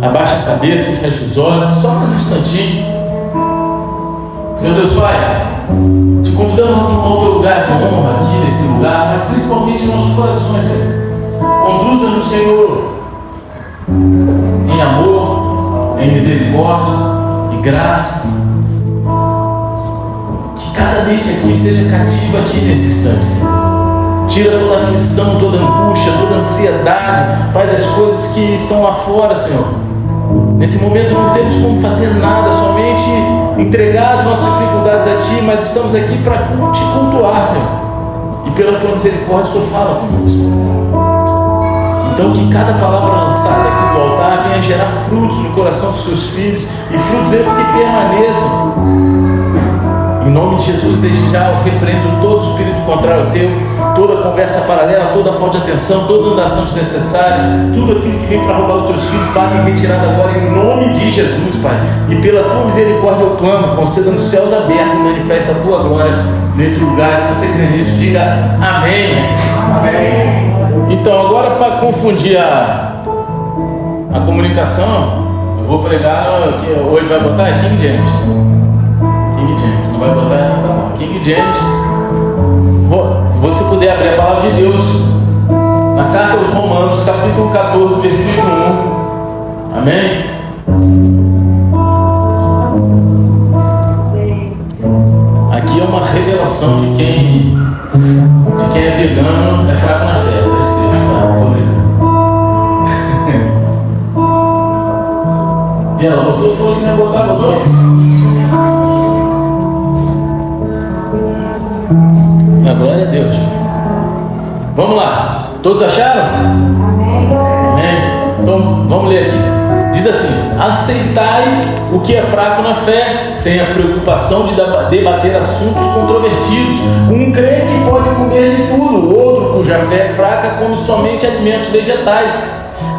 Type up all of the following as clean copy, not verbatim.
abaixa a cabeça e fecha os olhos, só mais um instantinho. Senhor Deus Pai, te convidamos a tomar o teu lugar de honra aqui nesse lugar, mas principalmente em nossos corações, Senhor. Conduza-nos, Senhor, em amor, em misericórdia e graça. Que cada mente aqui esteja cativa a Ti nesse instante, Senhor. Tira toda a aflição, toda a angústia, toda a ansiedade, Pai, das coisas que estão lá fora, Senhor. Nesse momento não temos como fazer nada, somente entregar as nossas dificuldades a Ti, mas estamos aqui para Te cultuar, Senhor. E pela Tua misericórdia, o Senhor fala conosco. Então que cada palavra lançada aqui do altar venha gerar frutos no coração dos Teus filhos, e frutos esses que permaneçam. Em nome de Jesus, desde já eu repreendo todo espírito contrário ao Teu, toda conversa paralela, toda falta de atenção, toda andação desnecessária, tudo aquilo que vem para roubar os Teus filhos, bata em retirada agora em nome de Jesus, Pai. E pela Tua misericórdia eu clamo, conceda nos céus abertos e manifesta a Tua glória nesse lugar. Se você crê nisso, diga amém. Amém. Então agora, para confundir a comunicação, eu vou pregar, que hoje vai botar King James. King James, não vai botar então tá bom. King James. Se você puder abrir a palavra de Deus na carta aos Romanos, capítulo 14, versículo 1. Amém? Aqui é uma revelação de quem é vegano é fraco na fé, tá escrito, tá? Tô brincando. E ela botou, falou que não ia botar, botou? Glória a Deus. Vamos lá. Todos acharam? Amém. Então vamos ler aqui. Diz assim: aceitai o que é fraco na fé, sem a preocupação de debater assuntos controvertidos. Um crê que pode comer de tudo, o outro, cuja fé é fraca, come somente alimentos vegetais.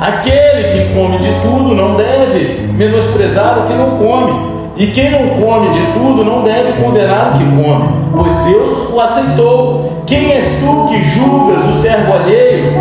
Aquele que come de tudo não deve menosprezar o que não come. E quem não come de tudo não deve condenar o que come, pois Deus o aceitou. Quem és tu que julgas o servo alheio?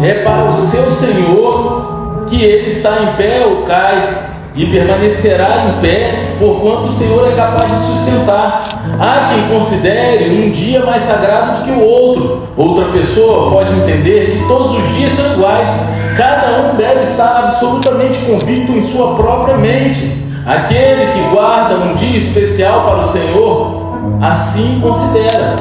É para o seu Senhor que ele está em pé ou cai, e permanecerá em pé, porquanto o Senhor é capaz de sustentar. Há quem considere um dia mais sagrado do que o outro. Outra pessoa pode entender que todos os dias são iguais. Cada um deve estar absolutamente convicto em sua própria mente. Aquele que guarda um dia especial para o Senhor, assim considera.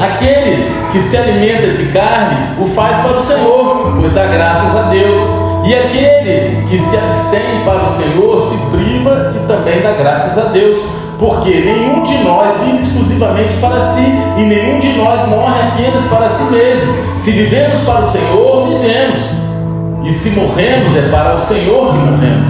Aquele que se alimenta de carne, o faz para o Senhor, pois dá graças a Deus. E aquele que se abstém para o Senhor, se priva e também dá graças a Deus. Porque nenhum de nós vive exclusivamente para si, e nenhum de nós morre apenas para si mesmo. Se vivemos para o Senhor, vivemos. E se morremos, é para o Senhor que morremos.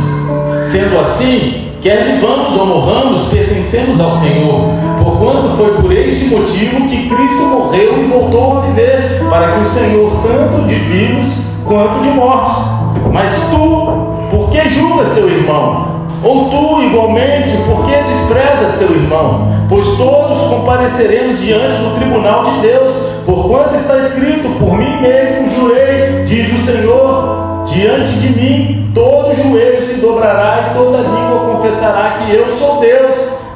Sendo assim, quer vivamos ou morramos, pertencemos ao Senhor, porquanto foi por este motivo que Cristo morreu e voltou a viver, para que o Senhor tanto de vivos quanto de mortos. Mas tu, por que julgas teu irmão? Ou tu, igualmente, por que desprezas teu irmão? Pois todos compareceremos diante do tribunal de Deus, porquanto está escrito: por mim mesmo jurei, diz o Senhor, diante de mim todo joelho se dobrará e toda língua confessará que eu sou Deus.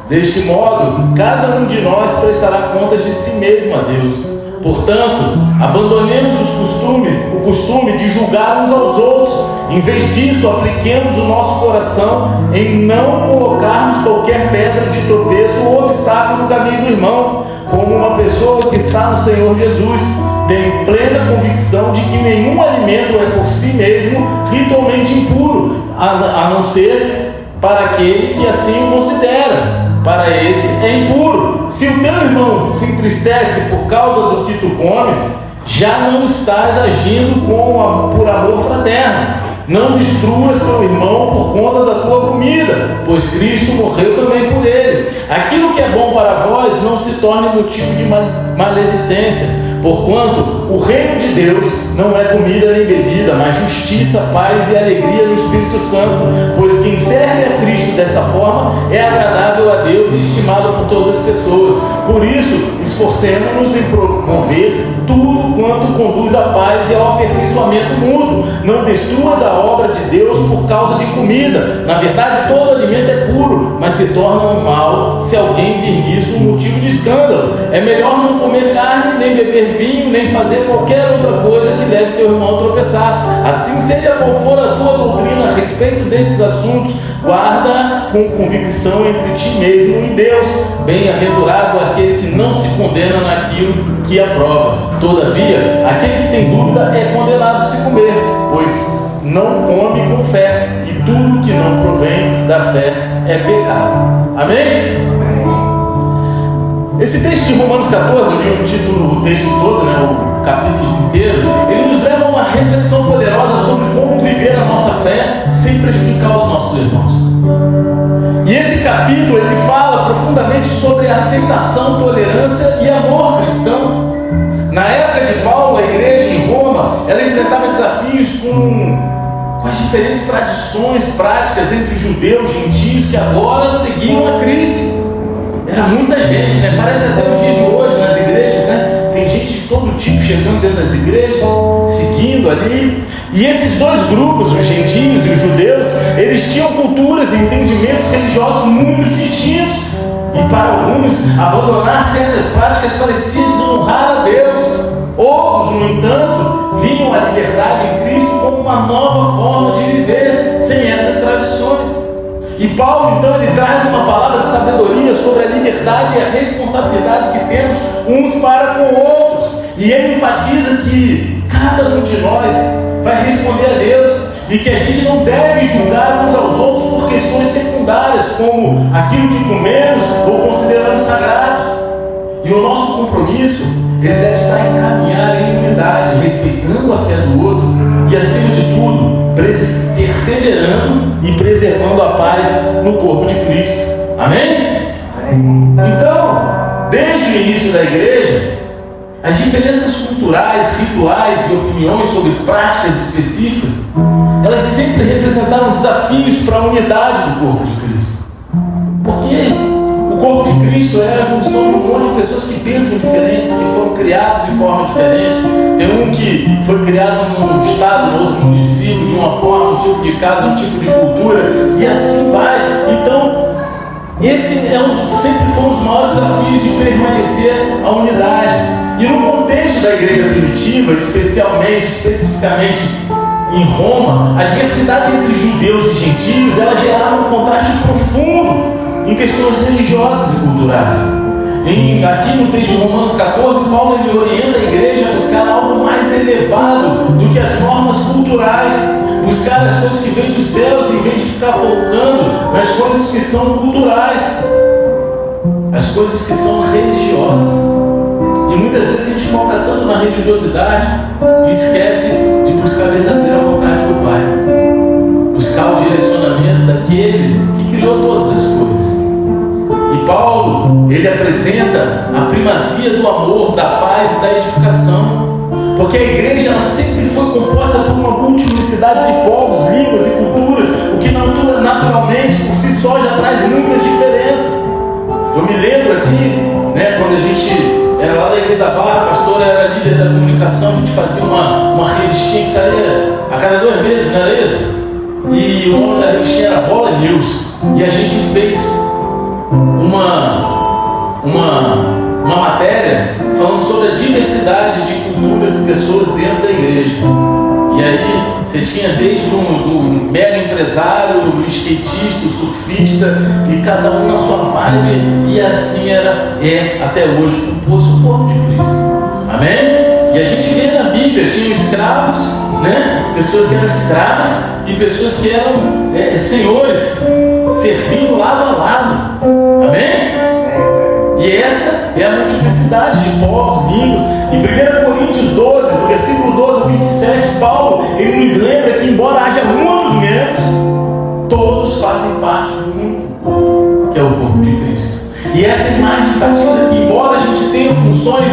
Deste modo, cada um de nós prestará contas de si mesmo a Deus. Portanto, abandonemos o costume de julgar uns aos outros. Em vez disso, apliquemos o nosso coração em não colocarmos qualquer pedra de tropeço ou obstáculo no caminho do irmão, como uma pessoa que está no Senhor Jesus. Tem plena convicção de que nenhum alimento é por si mesmo ritualmente impuro, a não ser para aquele que assim o considera. Para esse é impuro. Se o teu irmão se entristece por causa do que tu comes, já não estás agindo por amor fraterno. Não destruas teu irmão por conta da tua comida, pois Cristo morreu também por ele. Aquilo que é bom para vós não se torne motivo de maledicência, porquanto o reino de Deus não é comida nem bebida, mas justiça, paz e alegria no Espírito Santo. Pois quem serve a Cristo desta forma é agradável a Deus e estimado por todas as pessoas. Por isso, esforcemos-nos em promover tudo quanto conduz à paz e ao aperfeiçoamento mútuo. Não destruas a obra de Deus por causa de comida. Na verdade, todo alimento é puro, mas se torna um mal se alguém vir nisso um motivo de escândalo. É melhor não comer carne, nem beber vinho, nem fazer qualquer outra coisa que leve teu irmão a tropeçar. Assim, seja qual for a tua doutrina a respeito desses assuntos, guarda com convicção entre ti mesmo e Deus. Bem-aventurado aquele que não se condena naquilo que aprova. Todavia, aquele que tem dúvida é condenado se comer, pois não come com fé, e tudo que não provém da fé é pecado. Amém? Esse texto de Romanos 14, eu li o texto todo, o capítulo inteiro, ele nos leva a uma reflexão poderosa sobre como viver a nossa fé sem prejudicar os nossos irmãos. E esse capítulo ele fala profundamente sobre aceitação, tolerância e amor cristão. Na época de Paulo, a igreja em Roma, ela enfrentava desafios com as diferentes tradições práticas entre judeus e gentios que agora seguiam a Cristo. Era muita gente, Parece até os dias de hoje nas igrejas, Tem gente de todo tipo chegando dentro das igrejas, seguindo ali. E esses dois grupos, os gentios e os judeus, eles tinham culturas e entendimentos religiosos muito distintos. E para alguns, abandonar certas práticas parecia desonrar a Deus. Outros, no entanto, viam a liberdade em Cristo como uma nova forma de viver sem essas tradições. E Paulo, então, ele traz uma palavra de sabedoria sobre a liberdade e a responsabilidade que temos uns para com outros. E ele enfatiza que cada um de nós vai responder a Deus e que a gente não deve julgar uns aos outros por questões secundárias, como aquilo que comemos ou consideramos sagrados. E o nosso compromisso, ele deve estar em caminhar em unidade, respeitando a fé do outro e, acima de tudo, perseverando e preservando a paz no corpo de Cristo. Amém? Então, desde o início da igreja, as diferenças culturais, rituais e opiniões sobre práticas específicas, elas sempre representaram desafios para a unidade do corpo de Cristo. Porque o corpo de Cristo é a junção de um monte de pessoas que pensam diferentes, que foram criadas de forma diferente. Tem um que foi criado num estado, no outro município, de uma forma, um tipo de casa, um tipo de cultura, e assim vai. Então, esse sempre foi um dos maiores desafios de permanecer a unidade. E no contexto da igreja primitiva, especificamente em Roma, a diversidade entre judeus e gentios, ela gerava um contraste profundo em questões religiosas e culturais. Aqui no texto de Romanos 14, Paulo ele orienta a igreja a buscar algo mais elevado do que as normas culturais, buscar as coisas que vêm dos céus em vez de ficar focando nas coisas que são culturais, as coisas que são religiosas. E muitas vezes a gente foca tanto na religiosidade e esquece de buscar a verdadeira vontade do Pai, buscar o direcionamento daquele que criou todas as coisas. E Paulo, ele apresenta a primazia do amor, da paz e da edificação, porque a igreja ela sempre foi composta por uma multiplicidade de povos, línguas e culturas, o que naturalmente por si só já traz muitas diferenças. Eu me lembro aqui, quando a gente era lá da Igreja da Barra, a pastora era líder da comunicação, a gente fazia uma revistinha que saía a cada 2 meses, não era isso? E o nome da revistinha era Bola News, e a gente fez uma matéria falando sobre a diversidade de culturas e pessoas dentro da igreja. E aí você tinha desde do mega empresário, o skatista, o surfista, e cada um na sua vibe, e assim é até hoje composto o corpo de Cristo. Amém? E a gente vê na Bíblia, tinham escravos, pessoas que eram escravas e pessoas que eram senhores, servindo lado a lado. Amém? E essa é a multiplicidade de povos, línguas. Em 1 Coríntios 12, do versículo 12 ao 27, Paulo, ele nos lembra que embora haja muitos membros, todos fazem parte de um único corpo, que é o corpo de Cristo. E essa imagem enfatiza que embora a gente tenha funções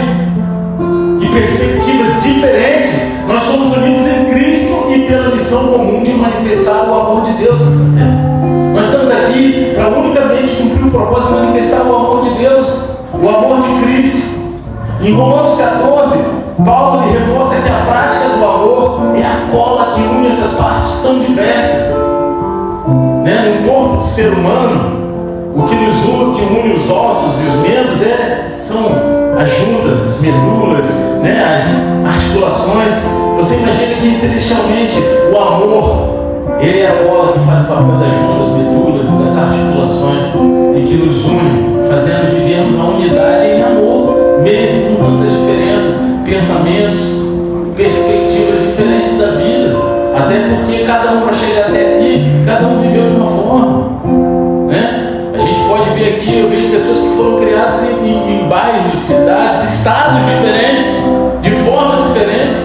e perspectivas diferentes, nós somos unidos em Cristo e pela missão comum de manifestar o amor de Deus nessa terra. Nós estamos aqui para unicamente cumprir o propósito de manifestar o amor de Deus, o amor de Cristo. Em Romanos 14, Paulo ele reforça que a prática do amor é a cola que une essas partes tão diversas. No corpo do ser humano, o que nos une, que une os ossos e os membros são as juntas, as medulas, as articulações. Você imagina que celestialmente o amor, ele é a cola que faz o papel das juntas, medulas, das articulações e que nos une, fazendo vivermos a unidade em amor, mesmo com tantas diferenças, pensamentos, perspectivas diferentes da vida. Até porque cada um, para chegar até aqui, cada um viveu de uma forma, A gente pode ver aqui, eu vejo pessoas que foram criadas em bairros, cidades, estados diferentes, de formas diferentes,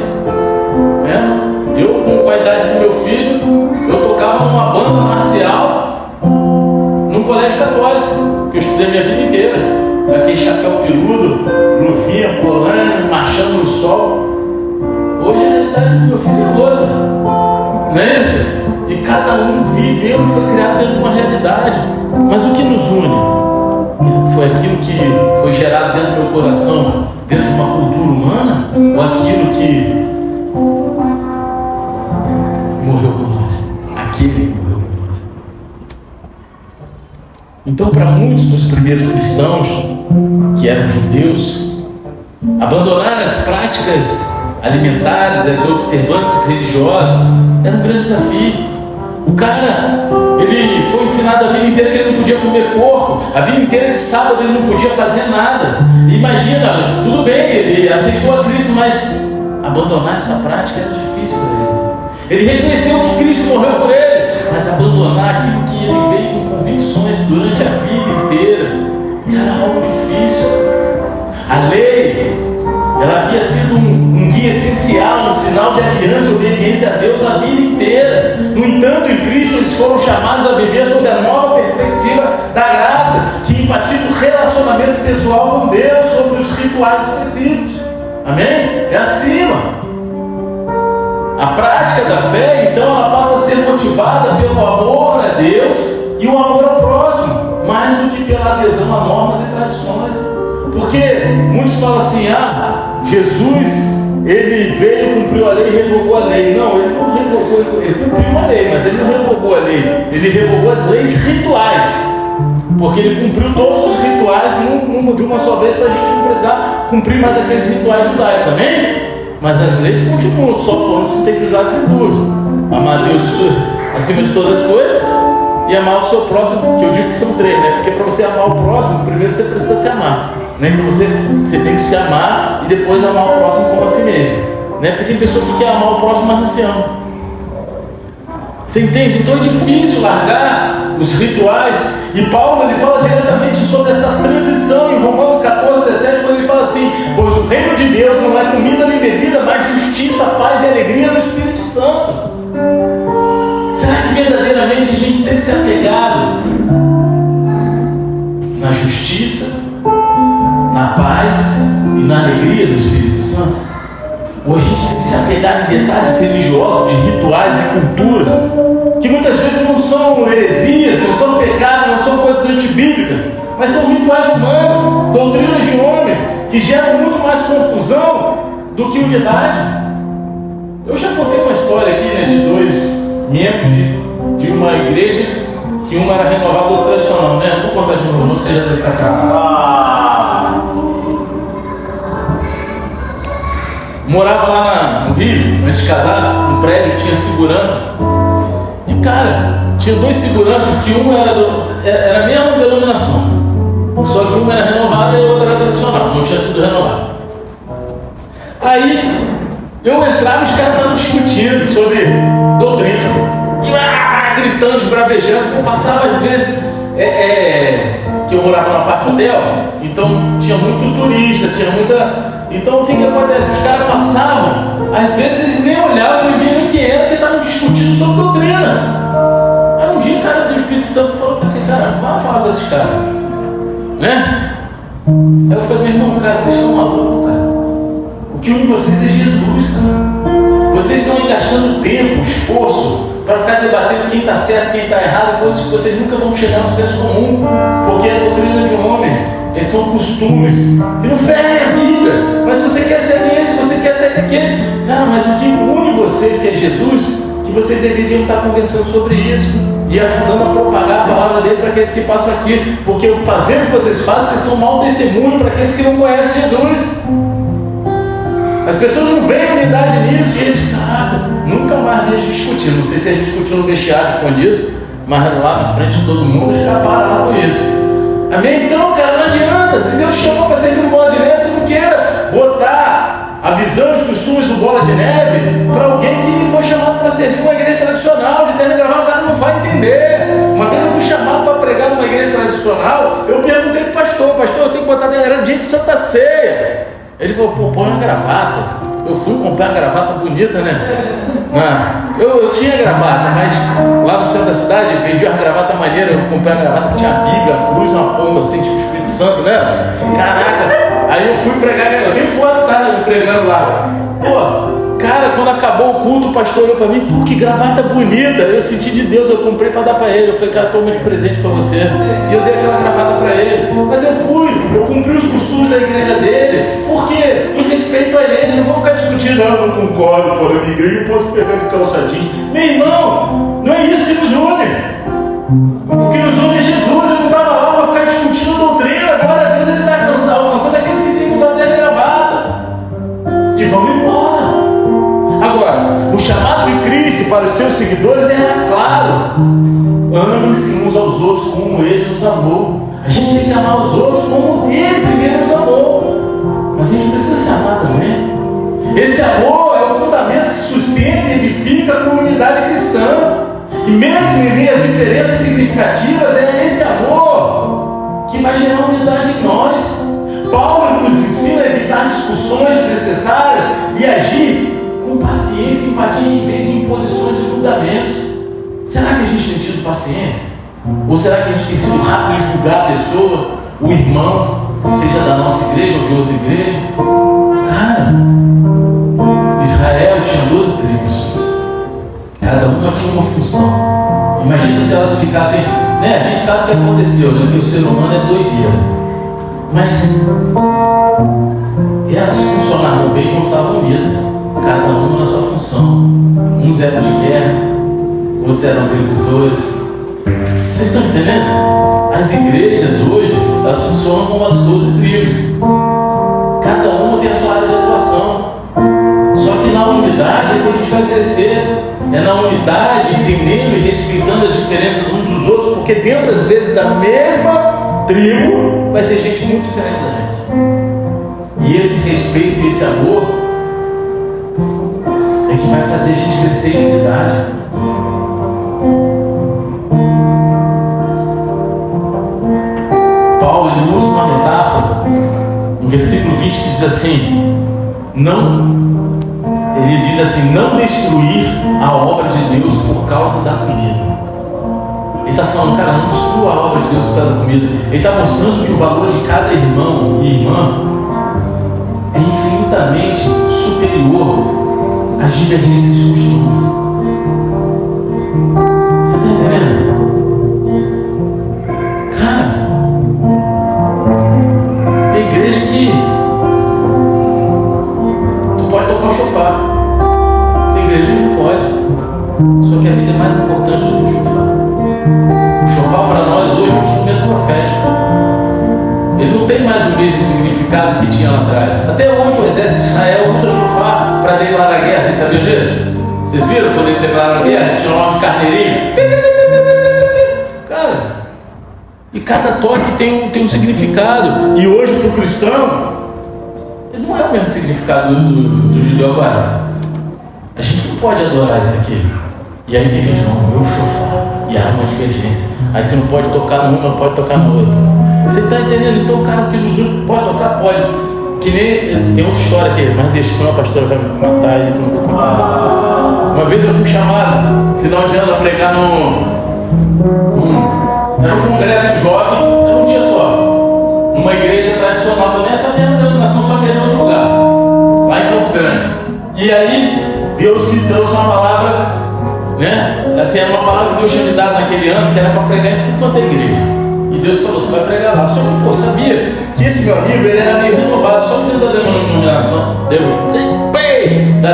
Eu, com a idade do meu filho, eu tocava numa banda marcial num colégio católico, que eu estudei minha vida inteira, com aquele chapéu peludo, luvinha, polânea, marchando no sol. Hoje a realidade do meu filho é outra, não é isso? E cada um viveu e foi criado dentro de uma realidade. Mas o que nos une? Foi aquilo que foi gerado dentro do meu coração, dentro de uma cultura humana, ou aquilo que morreu por nós? Aquele que morreu por nós. Então, para muitos dos primeiros cristãos, que eram judeus, abandonar as práticas alimentares, as observâncias religiosas, era um grande desafio. O cara, ele foi ensinado a vida inteira que ele não podia comer porco, a vida inteira de sábado ele não podia fazer nada. Imagina, tudo bem, ele aceitou a Cristo, mas abandonar essa prática era difícil para ele. Ele reconheceu que Cristo morreu por ele, mas abandonar aquilo que ele veio com convicções durante a vida inteira era algo difícil. A lei, ela havia sido um guia essencial, um sinal de aliança e obediência a Deus a vida inteira. No entanto, em Cristo eles foram chamados a viver sob a nova perspectiva da graça, que enfatiza o relacionamento pessoal com Deus sobre os rituais específicos. Amém? É acima. A prática da fé, então, ela passa a ser motivada pelo amor a Deus e o amor ao próximo, mais do que pela adesão a normas e tradições. Porque muitos falam assim, Jesus, ele veio, cumpriu a lei e revogou a lei. Não, ele não revogou, ele cumpriu a lei, mas ele não revogou a lei. Ele revogou as leis rituais, porque ele cumpriu todos os rituais de uma só vez, para a gente não precisar cumprir mais aqueles rituais judaicos, amém? Mas as leis continuam, só foram sintetizadas em duas: amar a Deus acima de todas as coisas e amar o seu próximo, que eu digo que são três, Porque para você amar o próximo, primeiro você precisa se amar, Então você tem que se amar e depois amar o próximo como a si mesmo, Porque tem pessoa que quer amar o próximo, mas não se ama. Você entende? Então é difícil largar os rituais. E Paulo, ele fala diretamente sobre essa transição em Romanos 14, 17, quando ele fala assim: pois o reino de Deus não é comida nem bebida, mas justiça, paz e alegria no Espírito Santo. Será que verdadeiramente a gente tem que ser apegado na justiça, na paz e na alegria do Espírito Santo? Ou a gente tem que se apegar em detalhes religiosos, de rituais e culturas, que muitas vezes não são heresias, não são pecados, não são coisas antibíblicas, mas são rituais humanos, doutrinas de homens, que geram muito mais confusão do que unidade. Eu já contei uma história aqui, de dois membros de uma igreja, que um era renovado, outro tradicional, Não vou contar de novo, não, você já deve estar cansado. Morava lá no Rio, antes de casar, no prédio que tinha segurança. E cara, tinha dois seguranças, que um era a mesma denominação, só que um era renovado e o outro era tradicional, não tinha sido renovado. Aí eu entrava e os caras estavam discutindo sobre doutrina, e gritando, esbravejando. Eu passava às vezes, que eu morava numa parte hotel, então tinha muito turista, tinha muita. Então o que acontece? Os caras passavam, às vezes eles nem olhavam, nem viam nem quem era, porque estavam discutindo sobre doutrina. Aí um dia o cara do Espírito Santo falou assim: cara, vai falar com esses caras, Aí eu falei: meu irmão, cara, vocês estão malucos, cara. O que une vocês é Jesus, cara. Vocês estão gastando tempo, esforço, para ficar debatendo quem está certo, quem está errado, coisas que vocês nunca vão chegar no senso comum, porque é doutrina de homens. Eles são costumes que não ferem a Bíblia. Mas se você quer se alinhar, se você quer aquele. Cara, mas o que une vocês, que é Jesus, que vocês deveriam estar conversando sobre isso e ajudando a propagar a palavra dele para aqueles que passam aqui, porque fazendo o que vocês fazem, vocês são mau testemunho para aqueles que não conhecem Jesus. As pessoas não veem unidade nisso e eles, caraca, nunca mais vejo discutindo. Não sei se eles discutiram no vestiário escondido, mas lá na frente de todo mundo eles acabaram lá com isso. Amém? Então, cara, não adianta. Se Deus chamou para servir no Bola de Neve, tu não queira botar a visão e os costumes do Bola de Neve para alguém que foi chamado para servir uma igreja tradicional, de terno e gravata. O cara não vai entender. Uma vez eu fui chamado para pregar numa igreja tradicional, eu perguntei para o pastor, eu tenho que botar dentro, era dia de Santa Ceia. Ele falou, pô, põe uma gravata. Eu fui comprar uma gravata bonita, né? Eu tinha gravata, mas lá no centro da cidade vendi uma gravata maneira. Eu comprei uma gravata que tinha a Bíblia, a cruz, uma pomba assim, tipo Espírito Santo, né? Caraca, aí eu fui pregar, eu tenho foto, tá? Eu pregando lá. Pô, cara, quando acabou o culto, o pastor olhou pra mim, pô, que gravata bonita. Eu senti de Deus, eu comprei pra dar pra ele. Eu falei, cara, toma de presente pra você. E eu dei aquela gravata pra ele. Mas eu cumpri os costumes da igreja dele. Por quê? Em respeito a ele. Não vou ficar discutindo, não concordo, pô, na minha igreja eu posso pegar de calça jeans. Meu irmão, não é isso que nos une. O que nos une é Jesus. Eu não estava lá para ficar discutindo doutrina. Glória a Deus, ele está alcançando aqueles que têm que usar terno e gravata. E vamos embora. Agora, o chamado de Cristo para os seus seguidores era claro: amem-se uns aos outros como ele nos amou. A gente tem que amar os outros como ele primeiro nos amou. Mas a gente precisa se amar também. Esse amor é o fundamento que sustenta e edifica a comunidade cristã. E mesmo em meio às diferenças significativas, é esse amor que vai gerar unidade em nós. Paulo nos ensina a evitar discussões desnecessárias e agir com paciência e empatia em vez de imposições e julgamentos. Será que a gente tem tido paciência? Ou será que a gente tem sido rápido em julgar a pessoa, o irmão, seja da nossa igreja ou de outra igreja? Cara, Israel tinha 12 tribos, cada uma tinha uma função. Imagina se elas ficassem, né? A gente sabe o que aconteceu, né? Que o ser humano é doideira, mas elas funcionavam bem quando estavam unidas, cada uma na sua função. Uns eram de guerra, outros eram agricultores. Vocês estão entendendo? As igrejas hoje, elas funcionam como as 12 tribos, cada uma tem a sua área de atuação. Só que na unidade é que a gente vai crescer. É na unidade, entendendo e respeitando as diferenças uns dos outros, porque dentro, às vezes, da mesma tribo, vai ter gente muito diferente da gente. E esse respeito e esse amor é que vai fazer a gente crescer em unidade. Paulo, ele usa uma metáfora no versículo 20 que diz assim: ele diz assim, não destruir a obra de Deus por causa da comida. Ele está falando, cara, não destrua a obra de Deus por causa da comida. Ele está mostrando que o valor de cada irmão e irmã é infinitamente superior às divergências de costumes. Você está entendendo? Cara, tem igreja que tu pode tocar o chofar, tem igreja que não pode. Só que a vida é mais importante do que o chofar. O chofar para nós hoje é um instrumento profético. Ele não tem mais o mesmo significado que tinha lá atrás. Até hoje o exército de Israel usa chofar para declarar guerra. Vocês sabiam disso? Vocês viram quando ele declarou guerra? Tinha lá um de carneirinho. Cara, e cada toque tem um significado. E hoje para o cristão, ele não é o mesmo significado do judeu agora. A gente não pode adorar isso aqui. E aí tem gente que não vê o chofar e há uma divergência. Aí você não pode tocar numa, não pode tocar na outra. Você está entendendo? Então o cara que nos une pode tocar? Pode. Que nem tem outra história aqui, mas deixa, senão a pastora vai me matar isso, não vou contar. Uma vez eu fui chamado, no final de ano, a pregar era um congresso jovem, era um dia só. Numa igreja tradicional também, essa mesma denominação, só que era em outro lugar, lá em Campo Grande. E aí, Deus me trouxe uma palavra, né? Assim, era uma palavra que Deus tinha me dado naquele ano, que era para pregar em tudo quanto é igreja. E Deus falou, tu vai pregar lá. Só que, pô, sabia que esse meu amigo, ele era meio renovado, só que dentro da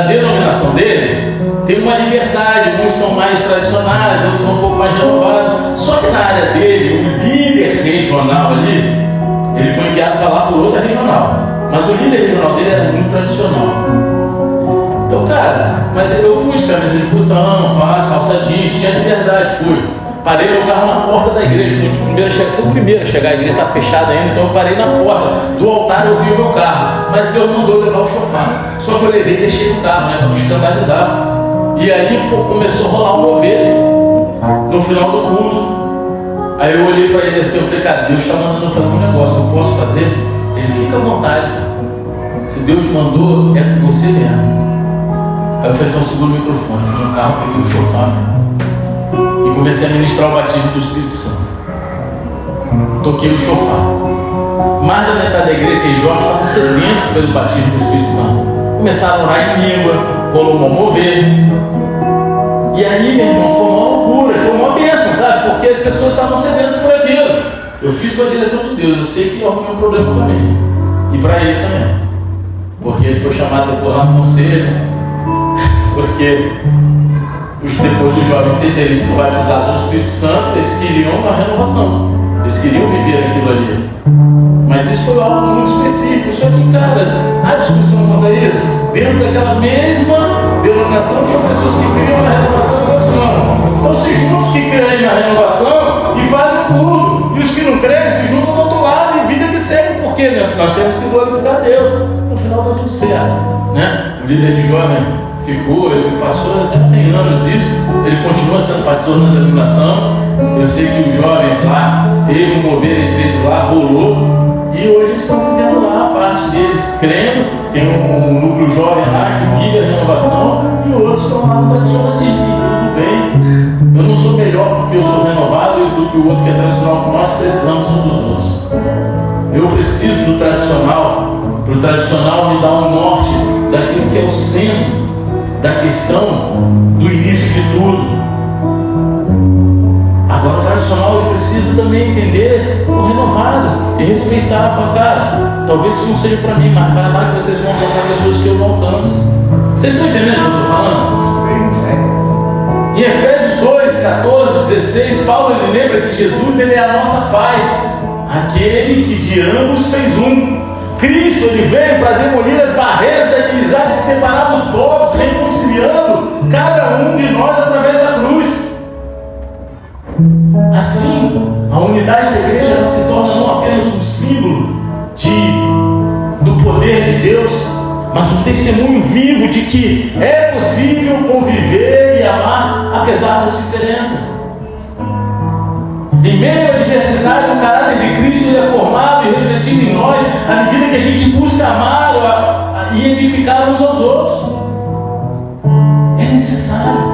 denominação dele, tem uma liberdade, uns são mais tradicionais, outros são um pouco mais renovados. Só que na área dele, o líder regional ali, ele foi enviado para lá por outra regional. Mas o líder regional dele era muito tradicional. Então, cara, mas eu fui de camisa de botão, calça jeans, tinha liberdade, fui. Parei meu carro na porta da igreja, fui o primeiro a chegar, a igreja estava fechada ainda, então eu parei na porta do altar, eu vi o meu carro. Mas Deus mandou levar o chofar. Só que eu levei e deixei no carro, né, para não escandalizar. E aí, pô, começou a rolar um mover no final do culto. Aí eu olhei para ele assim, eu falei, cara, Deus está mandando eu fazer um negócio, eu posso fazer? Ele, fica à vontade, cara. Se Deus mandou, é com você mesmo. Aí eu falei, então segura o microfone. Fui no carro, peguei o chofar e comecei a ministrar o batismo do Espírito Santo. Toquei o chofar. Mais da metade da igreja que Jorge estavam sedentos pelo batismo do Espírito Santo. Começaram a orar em língua, rolou um mover. E aí, meu irmão, foi uma loucura, foi uma bênção, sabe? Porque as pessoas estavam sedentas por aquilo. Eu fiz com a direção de Deus, eu sei que houve um problema para mim. E para ele também. Porque ele foi chamado depois lá no conselho. Porque depois dos jovens terem sido batizados no Espírito Santo, eles queriam uma renovação. Eles queriam viver aquilo ali. Mas isso foi algo muito específico. Só que, cara, há discussão quanto a isso. Dentro daquela mesma denominação, tinha pessoas que queriam uma renovação e outros não. Então se juntam os que creem na renovação e fazem o culto. E os que não creem se juntam do outro lado e vida que segue. Por quê? Né? Nós temos que glorificar a Deus. No final deu tudo certo. Né? O líder de jovem ficou, ele passou, até tem anos isso. Ele continua sendo pastor na denominação. Eu sei que os jovens lá, teve um mover entre eles lá, rolou. E hoje eles estão vivendo lá, a parte deles crendo, tem um núcleo jovem lá que vive a renovação, e outros estão lá no tradicionalismo, e tudo bem. Eu não sou melhor porque eu sou renovado do que o outro que é tradicional, nós precisamos uns dos outros. Eu preciso do tradicional, para o tradicional me dar um norte daquilo que é o centro da questão do início de tudo. Agora o tradicional ele precisa também entender o renovado e respeitar, falar, cara, talvez isso não seja para mim, mas para lá que vocês vão alcançar pessoas que eu não alcanço. Vocês estão entendendo o que eu estou falando? Em Efésios 2, 14, 16, Paulo ele lembra que Jesus ele é a nossa paz, aquele que de ambos fez um. Cristo ele veio para demolir as barreiras da inimizade que separava os povos, reconciliando cada um de nós através da cruz. Assim, a unidade da igreja ela se torna não apenas um símbolo do poder de Deus, mas um testemunho vivo de que é possível conviver e amar apesar das diferenças. Em meio à diversidade, o caráter de Cristo ele é formado e refletido em nós à medida que a gente busca amar e edificar uns aos outros. É necessário.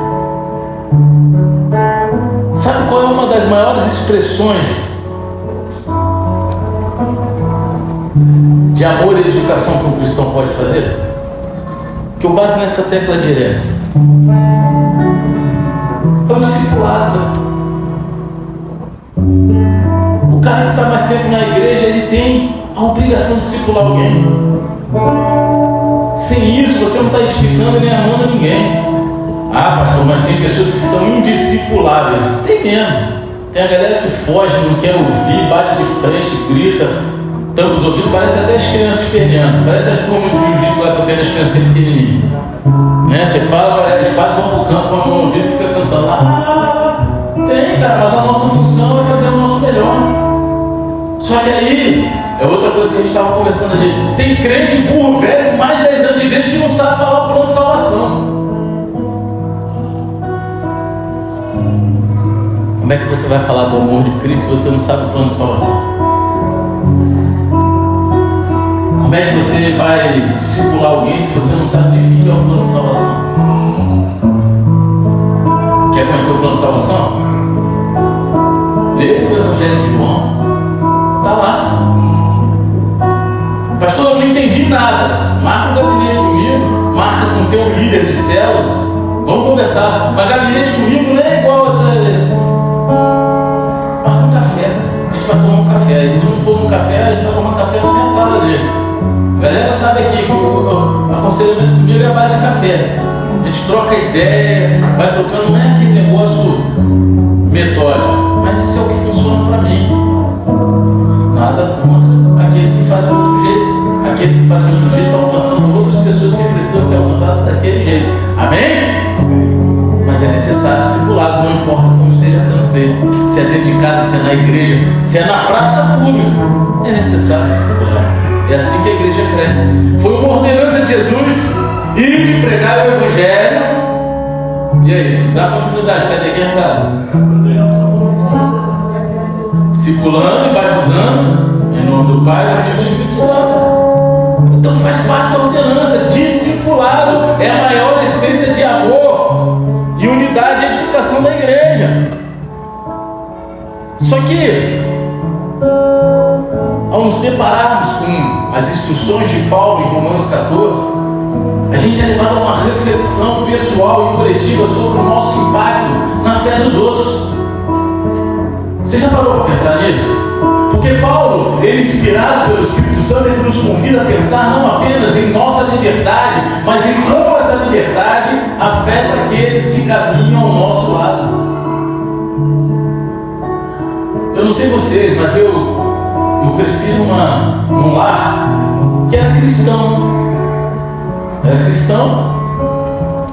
Sabe qual é uma das maiores expressões de amor e edificação que um cristão pode fazer? Que eu bato nessa tecla direto. É o discipulado, cara. O cara que está mais tempo na igreja, ele tem a obrigação de discipular alguém. Sem isso, você não está edificando nem amando ninguém. Ah, pastor, mas tem pessoas que são indiscipuláveis. Tem mesmo. Tem a galera que foge, não quer ouvir, bate de frente, grita, tampa os ouvidos, parece até as crianças perdendo. Parece a turma de jiu-jitsu lá que eu tenho das crianças pequenininhas. Né? Você fala, eles quase vão para o campo com a mão no ouvido e fica cantando. Tem, cara, mas a nossa função é fazer o nosso melhor. Só que aí, é outra coisa que a gente estava conversando ali. Tem crente burro, velho, com mais de 10 anos de igreja que não sabe falar o plano de salvação. Como é que você vai falar do amor de Cristo se você não sabe o plano de salvação? Como é que você vai discipular alguém se você não sabe o que é o plano de salvação? Quer conhecer o plano de salvação? Lê o Evangelho de João. Está lá. Pastor, eu não entendi nada. Marca um gabinete comigo. Marca com o teu líder de célula. Vamos conversar. Mas gabinete comigo não é igual a essa... Marca um café. A gente vai tomar troca ideia, vai trocando, não é aquele negócio metódico, mas isso é o que funciona para mim. Nada contra aqueles que fazem de outro jeito. Aqueles que fazem de outro jeito estão alcançando outras pessoas que precisam ser alcançadas daquele jeito. Amém? Mas é necessário discipulado, não importa como seja sendo feito. Se é dentro de casa, se é na igreja, se é na praça pública, é necessário discipulado. É assim que a igreja cresce. Foi uma ordenança de Jesus ir de pregar o evangelho. E aí, dá continuidade, cadê quem sabe? Discipulando e batizando em nome do Pai, do Filho e do Espírito Santo. Então faz parte da ordenança. Discipulado é a maior essência de amor e unidade e edificação da igreja. Só que ao nos depararmos com as instruções de Paulo em Romanos 14, a gente é levado a uma reflexão pessoal e coletiva sobre o nosso impacto na fé dos outros. Você já parou para pensar nisso? Porque Paulo, ele inspirado pelo Espírito Santo, ele nos convida a pensar não apenas em nossa liberdade, mas em como essa liberdade afeta aqueles que caminham ao nosso lado. Eu não sei vocês, mas eu cresci num lar que era cristão. Era cristão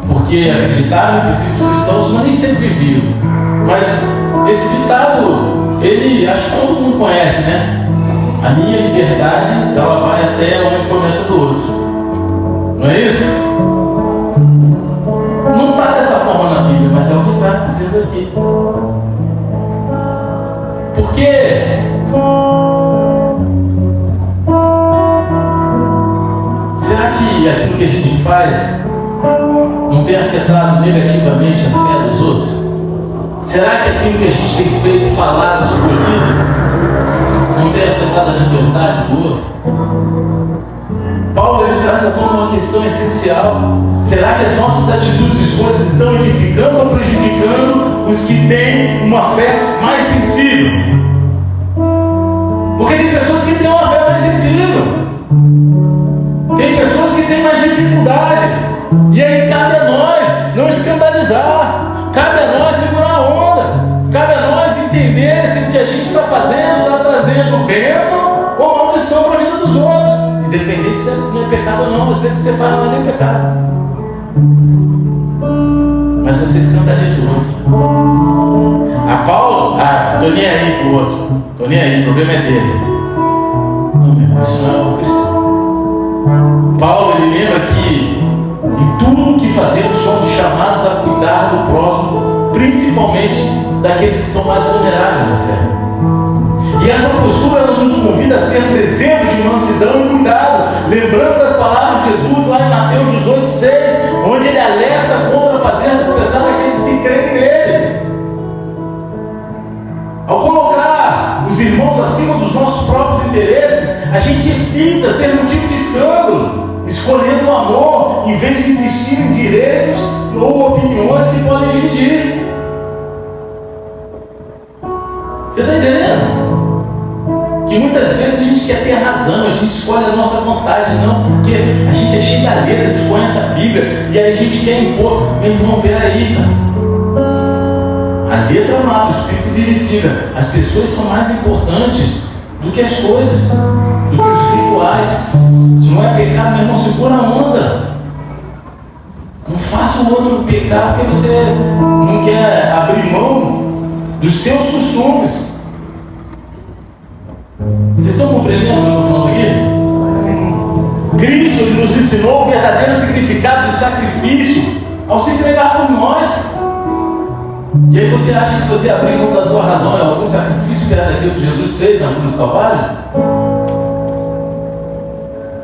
porque acreditaram em princípios cristãos, mas nem sempre viviam. Mas esse ditado, ele, acho que todo mundo conhece, né? A minha liberdade, ela vai até onde começa do outro. Não é isso? Não está dessa forma na Bíblia, mas é o que está dizendo aqui. Porque será que aquilo que a gente faz não tem afetado negativamente a fé dos outros? Será que aquilo que a gente tem feito, falado, escolhido, não tem afetado a liberdade do outro? Paulo, ele traz à tona uma questão essencial. Será que as nossas atitudes e escolhas estão edificando ou prejudicando os que têm uma fé mais sensível? Porque tem pessoas que têm uma fé mais sensível, tem pessoas que têm mais dificuldade, e aí cabe a nós não escandalizar, cabe a nós segurar a onda, cabe a nós entender se o que a gente está fazendo está trazendo bênção ou maldição para a vida dos outros, independente se é pecado ou não. Às vezes o que você fala não é nem pecado, mas você escandaliza o outro. A Paulo, estou nem aí com o outro, estou nem aí, o problema é dele. Não, meu irmão, isso não é o cristão. Paulo, ele lembra que em tudo que fazemos somos chamados a cuidar do próximo, principalmente daqueles que são mais vulneráveis na fé. E essa postura ela nos convida a sermos exemplos de mansidão e cuidado, lembrando das palavras de Jesus lá em Mateus 18,6, onde ele alerta contra fazer tropeçar aqueles que creem nele. Ao colocar os irmãos acima dos nossos próprios interesses, a gente evita ser motivo de escândalo, escolhendo o amor em vez de insistir em direitos ou opiniões que podem dividir. Você está entendendo? Que muitas vezes a gente quer ter razão, a gente escolhe a nossa vontade, não, porque a gente é cheio da letra, a gente conhece a Bíblia, e aí a gente quer impor. Meu irmão, peraí, cara. A letra mata, o Espírito vivifica. As pessoas são mais importantes do que as coisas, do que os rituais. Se não é pecado, meu irmão, segura a onda. Não faça o outro pecar porque você não quer abrir mão dos seus costumes. Vocês estão compreendendo o que eu estou falando aqui? Cristo ele nos ensinou o verdadeiro significado de sacrifício ao se entregar por nós. E aí você acha que você abrir mão da tua razão é algum sacrifício perto daquilo que Jesus fez na cruz do Calvário?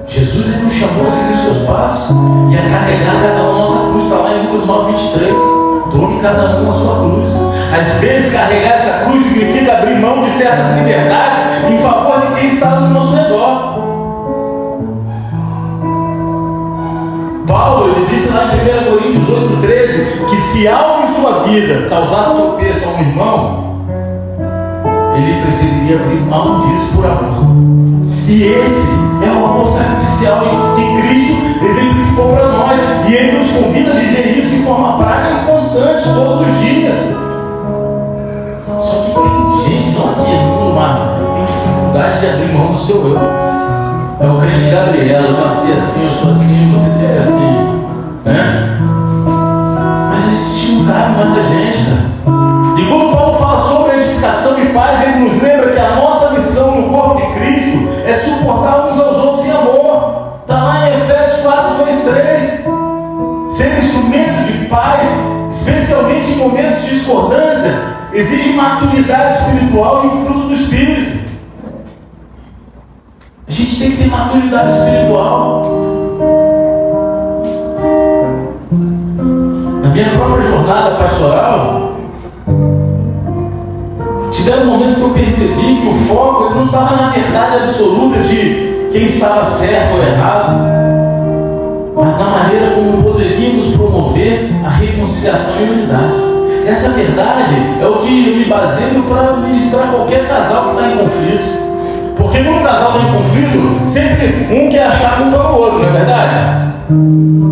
Jesus ele nos chamou a seguir os seus passos e a carregar cada um a nossa cruz. Está lá em Lucas 9:23. Tome cada um a sua cruz. Às vezes carregar essa cruz significa abrir mão de certas liberdades em favor de quem está ao nosso redor. Paulo ele disse lá em 1 Coríntios 8:13 que se algo em sua vida causasse tropeço a um irmão, ele preferiria abrir mão disso por amor. E esse é o amor sacrificial que Cristo exemplificou para nós, e Ele nos convida a viver isso de forma prática e constante, todos os dias. Só que tem gente, não aqui no mundo, mas tem dificuldade de abrir mão do seu eu. É o crente Gabriela, eu nasci assim, eu sou assim, você será assim, né? Mas a gente não cabe mais a gente, cara. E quando Paulo fala sobre edificação e paz, ele nos lembra que a nossa missão no corpo de Cristo é suportar uns aos outros em amor. Está lá em Efésios 4, 2, 3. Ser instrumento de paz, especialmente em momentos de discordância, exige maturidade espiritual e o fruto do Espírito. A gente tem que ter maturidade espiritual. Na minha própria jornada pastoral, tiveram momentos que eu percebi que o foco ele não estava na verdade absoluta de quem estava certo ou errado, mas na maneira como poderíamos promover a reconciliação e a unidade. Essa verdade é o que eu me baseio para ministrar qualquer casal que está em conflito. Porque quando o casal está em conflito, sempre um quer achar culpa no outro, não é verdade?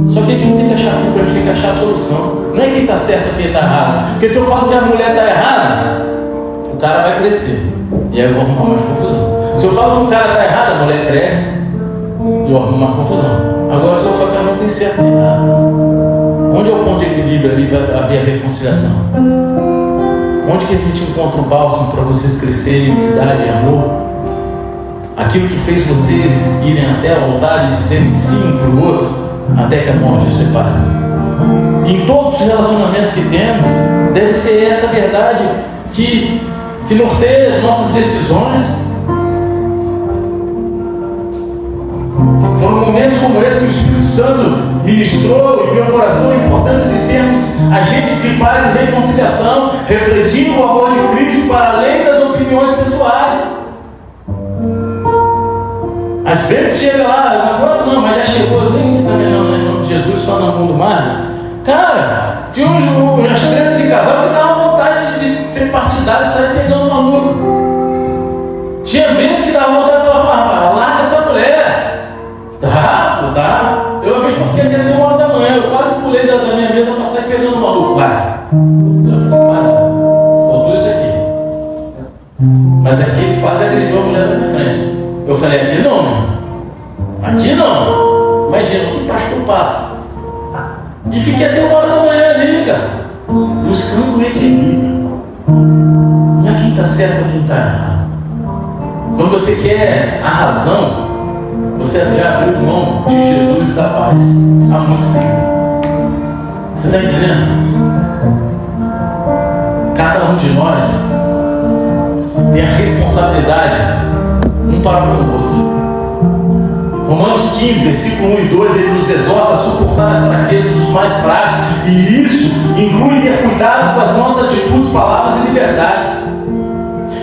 Só que a gente não tem que achar culpa, a gente tem que achar a solução. Não é quem está certo ou quem está errado. Porque se eu falo que a mulher está errada, o cara vai crescer. E aí eu vou arrumar mais confusão. Se eu falo que o cara está errado, a mulher cresce e eu arrumo mais confusão. Agora, se eu falo que ela não tem certo nem errado, onde é o ponto de equilíbrio ali para haver a reconciliação? Onde que a gente encontra o bálsamo para vocês crescerem em unidade e amor? Aquilo que fez vocês irem até o altar e dizerem sim para o outro, até que a morte os separe. E em todos os relacionamentos que temos, deve ser essa verdade que norteia as nossas decisões. Foram momentos como esse que o Espírito Santo ministrou em meu coração a importância de sermos agentes de paz e reconciliação, refletindo o amor de Cristo para além das opiniões pessoais. Às vezes chega lá, agora não, mas já chegou, nem também não, em nome de Jesus, só no mundo mar. Cara, tinha umas tretas de casal que davam vontade de ser partidário e sair pegando maluco. Tinha vezes que dava vontade de falar, rapaz, larga essa mulher. Tá. Eu uma vez que eu fiquei até 1h da manhã, eu quase pulei da minha mesa para sair pegando maluco, quase. Eu falei, faltou isso aqui. Mas aquele quase agrediu a mulher na minha frente. Eu falei, aqui não, meu. Aqui não. Imagina, o que pastor passa? E fiquei até 1h da manhã ali, cara, buscando o equilíbrio. Não é quem está certo ou quem está errado. Quando você quer a razão, você já abriu mão de Jesus e da paz há muito tempo. Você está entendendo? Cada um de nós tem a responsabilidade um para com o outro. Romanos 15, versículo 1 e 2, ele nos exorta a suportar as fraquezas dos mais fracos, e isso inclui ter cuidado com as nossas atitudes, palavras e liberdades.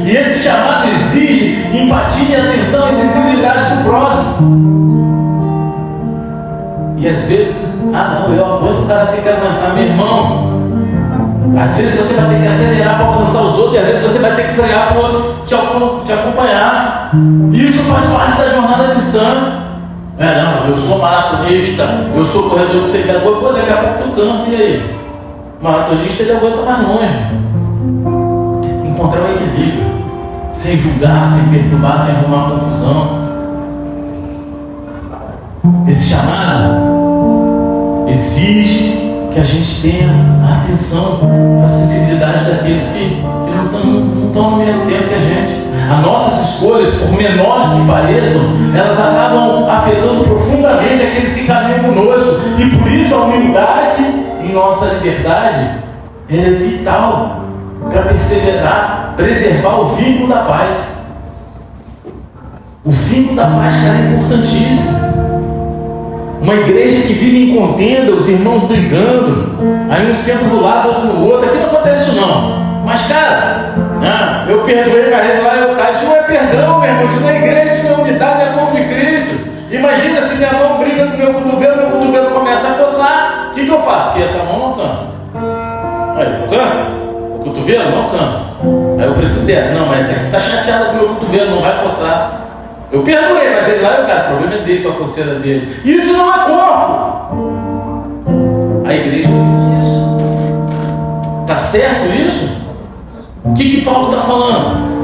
E esse chamado exige empatia, atenção e sensibilidade do próximo. E às vezes, não, eu aguento, o cara tem que aguentar, meu irmão. Às vezes você vai ter que acelerar para alcançar os outros, e às vezes você vai ter que frear para o outro te acompanhar. Isso faz parte da jornada cristã. Não, eu sou maratonista, eu sou corredor de 100 metros, pô, daqui a pouco tu cansa, e aí? Maratonista ele aguenta mais longe. Encontrar o equilíbrio, sem julgar, sem perturbar, sem arrumar confusão. Esse chamado exige que a gente tenha a atenção para a sensibilidade daqueles que não estão no mesmo tempo que a gente. As nossas escolhas, por menores que pareçam, elas acabam afetando profundamente aqueles que caminham conosco. E por isso a humildade em nossa liberdade é vital para perseverar, preservar o vínculo da paz. O vínculo da paz, cara, é importantíssimo. Uma igreja que vive em contenda, os irmãos brigando, aí um senta do lado, outro no outro. Aqui não acontece isso não. Mas, cara, eu perdoei, mas lá eu caio. Isso não é perdão, meu irmão. Isso não é igreja, isso não é unidade, não é corpo de Cristo. Imagina se minha mão briga com meu cotovelo começa a coçar. O que eu faço? Porque essa mão não cansa. Aí, cansa? O cotovelo não cansa. Aí eu preciso dessa. Não, mas essa aqui está chateada com o meu cotovelo, não vai coçar. Eu perdoei, mas ele lá, cara, o problema é dele com a coceira dele. Isso não é corpo. A igreja vive isso. Está certo isso? O que Paulo está falando?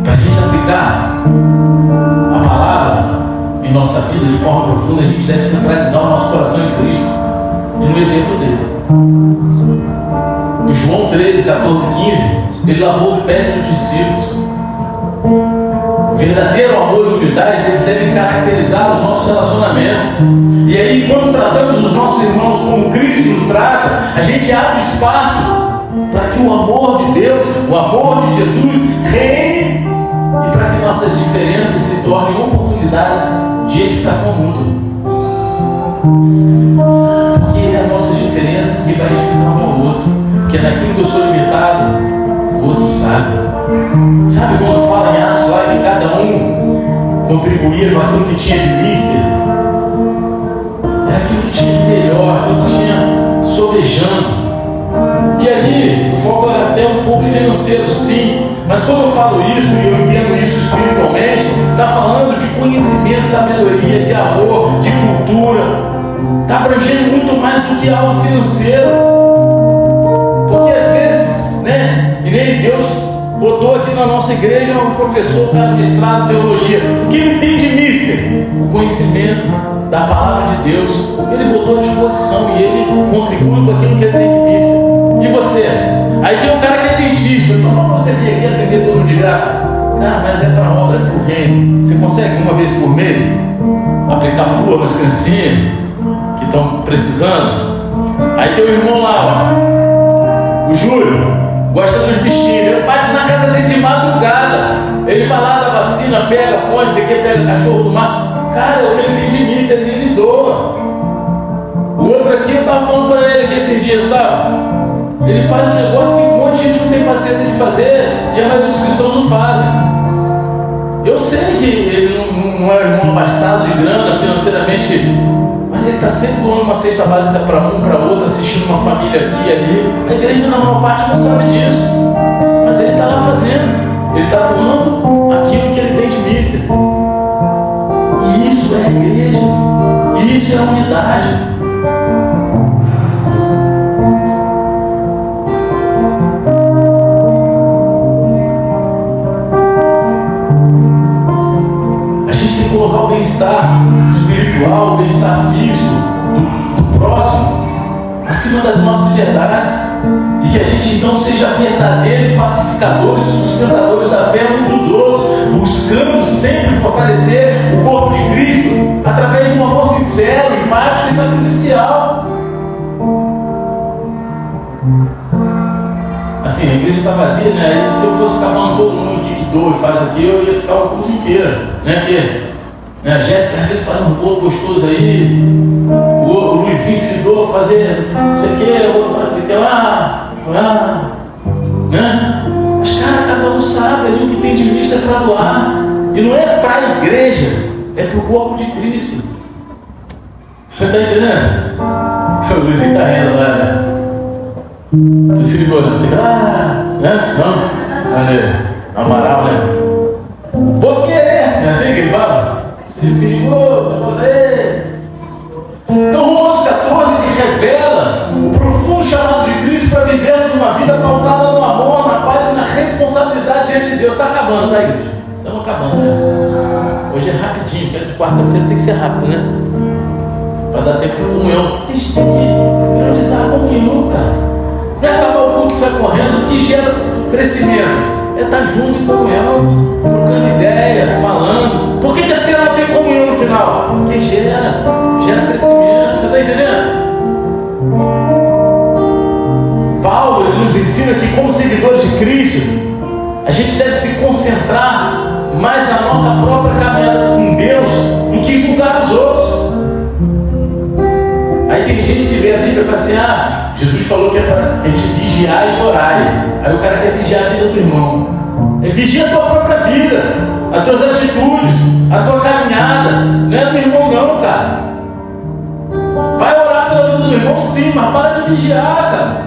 Para a gente aplicar a palavra em nossa vida de forma profunda, a gente deve centralizar o nosso coração em Cristo e no exemplo dele. Em João 13, 14 e 15, ele lavou os pés dos discípulos. O verdadeiro amor e humildade, eles devem caracterizar os nossos relacionamentos. E aí, quando tratamos os nossos irmãos como Cristo nos trata, a gente abre espaço para que o amor de Deus, o amor de Jesus reine e para que nossas diferenças se tornem oportunidades de edificação mútua. Porque é a nossa diferença que vai edificar um ao outro. Porque naquilo que eu sou limitado, o outro sabe. Sabe quando fala em Atos lá que cada um contribuía com aquilo que tinha de mister? Era aquilo que tinha de melhor, aquilo que tinha sobejando. E ali o foco era até um pouco financeiro, sim. Mas quando eu falo isso, e eu entendo isso espiritualmente, está falando de conhecimento, sabedoria, de amor, de cultura. Está abrangendo muito mais do que algo financeiro. Porque às vezes, né, e nem Deus botou aqui na nossa igreja um professor, cara, mestrado em teologia. O que ele tem de mister? O conhecimento da palavra de Deus. Ele botou à disposição e ele contribui com aquilo que ele tem de mister. E você? Aí tem um cara que é dentista. Eu estou falando para você vir aqui atender todo mundo de graça. Cara, mas é para obra, é para o reino. Você consegue uma vez por mês aplicar flúor nas criancinhas que estão precisando? Aí tem o irmão lá, ó, o Júlio, gosta dos bichinhos. Ele bate na casa dele de madrugada. Ele vai lá da vacina, pega, põe, você quer, pega cachorro do mar. Cara, é o que ele tem de missa, ele doa. O outro aqui, eu estava falando para ele aqui esses dias, tá? Ele faz um negócio que um monte de gente não tem paciência de fazer e a maioria dos cristãos não fazem. Eu sei que ele não é um irmão abastado de grana financeiramente, mas ele está sempre doando uma cesta básica para um, para outro, assistindo uma família aqui e ali. A igreja, na maior parte, não sabe disso, mas ele está lá fazendo. Ele está doando aquilo que ele tem de mister. E isso é a igreja. E isso é a unidade. Colocar o bem-estar espiritual, o bem-estar físico do próximo acima das nossas liberdades, e que a gente então seja verdadeiros pacificadores, sustentadores da fé uns dos outros, buscando sempre fortalecer o corpo de Cristo através de um amor sincero, empático e sacrificial. Assim, a igreja está vazia, né? Se eu fosse ficar falando todo mundo que doa e faz aqui, eu ia ficar o culto inteiro, né? Porque a Jéssica às vezes faz um bolo gostoso aí, o Luizinho ensinou a fazer não sei o que lá, né? Mas cara, cada um sabe ali o que tem de mista para doar, e não é para a igreja, é para o corpo de Cristo. Você está entendendo? O Luizinho está rindo lá, né? Você se ligou, né? Você né? Não? Olha, Amaral, né? Vou querer, não é assim que ele fala? Você ligou, você. Então, Romanos 14 ele revela o profundo chamado de Cristo para vivermos uma vida pautada no amor, na paz e na responsabilidade diante de Deus. Está acabando, tá, igreja? Estamos acabando já. Hoje é rapidinho, porque de quarta-feira tem que ser rápido, né? Para dar tempo de comunhão. A gente tem que priorizar a comunhão, cara. Não é acabar o culto e sair correndo, o que gera crescimento. É estar junto em comunhão, trocando ideia, falando. Por que a cena não tem comunhão no final? Porque gera crescimento. Você está entendendo? Paulo ele nos ensina que, como seguidores de Cristo, a gente deve se concentrar mais na nossa própria caminhada com Deus do que julgar os outros. Aí tem gente que lê a Bíblia e fala assim: Jesus falou que é para a gente vigiar e orar. Aí o cara quer vigiar a vida do irmão. Vigia a tua própria vida, as tuas atitudes, a tua caminhada. Não é do irmão não, cara. Vai orar pela vida do irmão sim, mas para de vigiar, cara.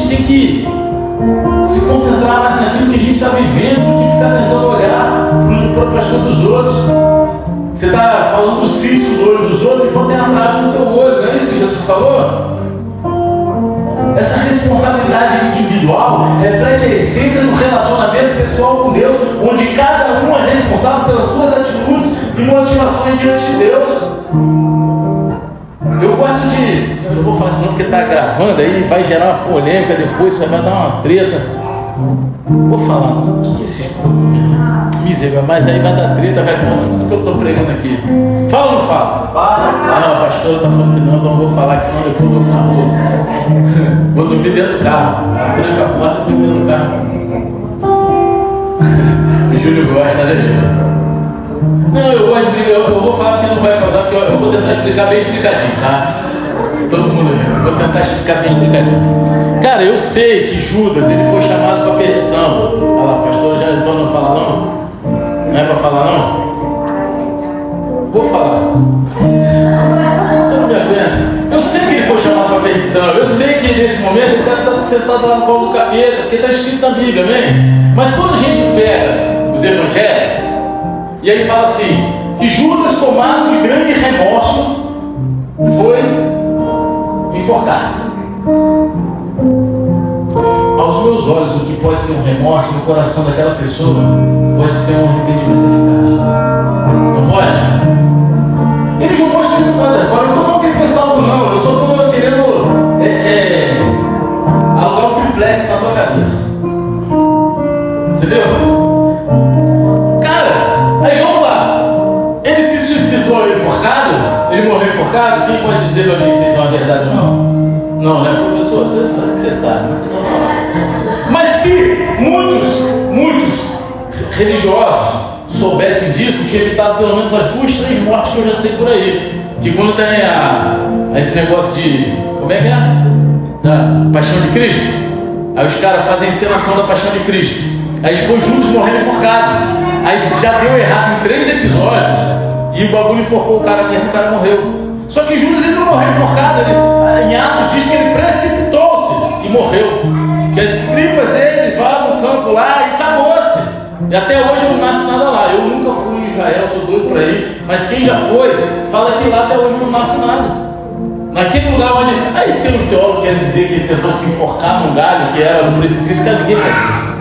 tem que se concentrar mais naquilo que a gente está vivendo do que ficar tentando olhar para as coisas dos outros. Você está falando do cisco do olho dos outros enquanto tem a trave no teu olho, não é isso que Jesus falou? Essa responsabilidade individual reflete a essência do relacionamento pessoal com Deus, onde cada um é responsável pelas suas atitudes e motivações diante de Deus. Eu gosto de... Eu não vou falar isso não porque está gravando, aí vai gerar uma polêmica depois, isso vai dar uma treta. Vou falar, o que é esse miséria, mas aí vai dar treta, vai contra tudo que eu estou pregando aqui. Fala ou não fala? Fala. Não, a pastora está falando que não, então eu vou falar, que senão depois eu durmo na rua. Vou dormir dentro do carro. Tranca a porta e fui dentro do carro. O Júlio gosta, né, Júlio? Não, eu gosto de brigar, eu vou falar porque não vai causar, porque eu vou tentar explicar bem explicadinho, tá? Todo mundo rindo, eu vou tentar explicar bem explicadinho. Cara, eu sei que Judas, ele foi chamado para perdição. Olha lá, pastor, já então não fala não? Não é para falar não? Vou falar. Eu não me aguento. Eu sei que ele foi chamado para perdição. Eu sei que nesse momento ele deve estar sentado lá no colo do capeta, porque está escrito na Bíblia, amém? Mas quando a gente pega os evangelhos, e aí fala assim, que Judas, tomado de grande remorso, foi enforcar-se. Aos meus olhos, o que pode ser um remorso no coração daquela pessoa pode ser um arrependimento eficaz. Não pode? Ele jogou as 30 moedas fora. Eu não estou falando que ele foi salvo, não. Eu só estou querendo alugar um triplex na tua cabeça. Entendeu? Cara, aí vamos lá. Ele se suicidou enforcado? Ele morreu enforcado? Quem pode dizer para mim se isso é uma verdade ou não? Não, né, professor? Você sabe que você sabe, não precisa falar. Mas se muitos religiosos soubessem disso, tinha evitado pelo menos as 2, 3 mortes que eu já sei por aí. Que quando tem esse negócio de... Como é que é? Da Paixão de Cristo. Aí os caras fazem a encenação da Paixão de Cristo. Aí eles põem Judas morrendo enforcado. Aí já deu errado em 3 episódios. E o bagulho enforcou o cara mesmo, o cara morreu. Só que Judas ele não morreu enforcado. Em Atos diz que ele precipitou-se e morreu. Que as tripas dele vão no campo lá e acabou-se. E até hoje não nasce nada lá. Eu nunca fui em Israel, sou doido por aí. Mas quem já foi, fala que lá até hoje não nasce nada. Naquele lugar onde... Aí tem uns teólogos que querem dizer que ele tentou se enforcar num galho que era no precipício. Cara, ninguém faz isso.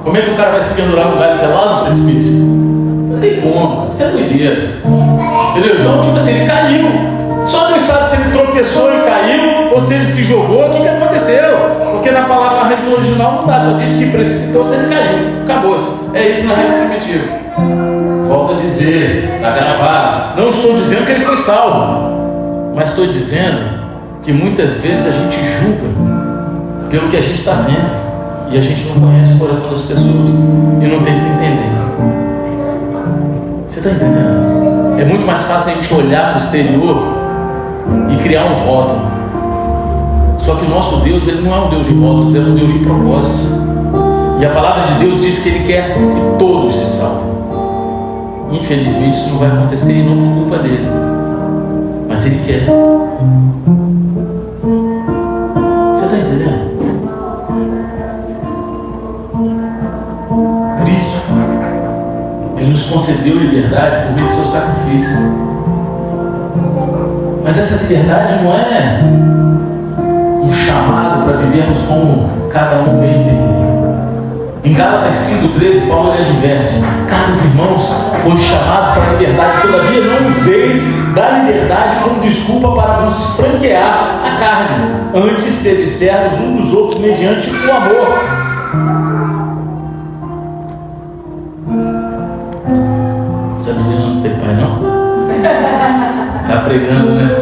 Como é que o cara vai se pendurar num galho que é lá no precipício? Não tem como, isso é doideira. Entendeu? Então, tipo assim, ele caiu. Só Deus sabe se ele tropeçou e caiu ou se ele se jogou. O que aconteceu? Porque na palavra na rede original não dá, só diz que precipitou-se e ele caiu. Acabou-se. É isso na rede primitiva. Volto a dizer, está gravado. Não estou dizendo que ele foi salvo, mas estou dizendo que muitas vezes a gente julga pelo que a gente está vendo e a gente não conhece o coração das pessoas e não tenta entender. Você está entendendo? É muito mais fácil a gente olhar para o exterior e criar um rótulo. Só que o nosso Deus, ele não é um Deus de rótulos, ele é um Deus de propósitos. E a palavra de Deus diz que ele quer que todos se salvem. Infelizmente isso não vai acontecer e não por culpa dele, mas ele quer. Você está entendendo? Cristo, ele nos concedeu liberdade por meio do seu sacrifício. Mas essa liberdade não é um chamado para vivermos como cada um bem entender. Em Gálatas 5:13, Paulo lhe adverte: caros irmãos, foram chamados para a liberdade, todavia não useis da liberdade como desculpa para vos franquear a carne, antes sede servos uns dos outros mediante o amor. Essa menina não tem pai, não? Tá pregando, né?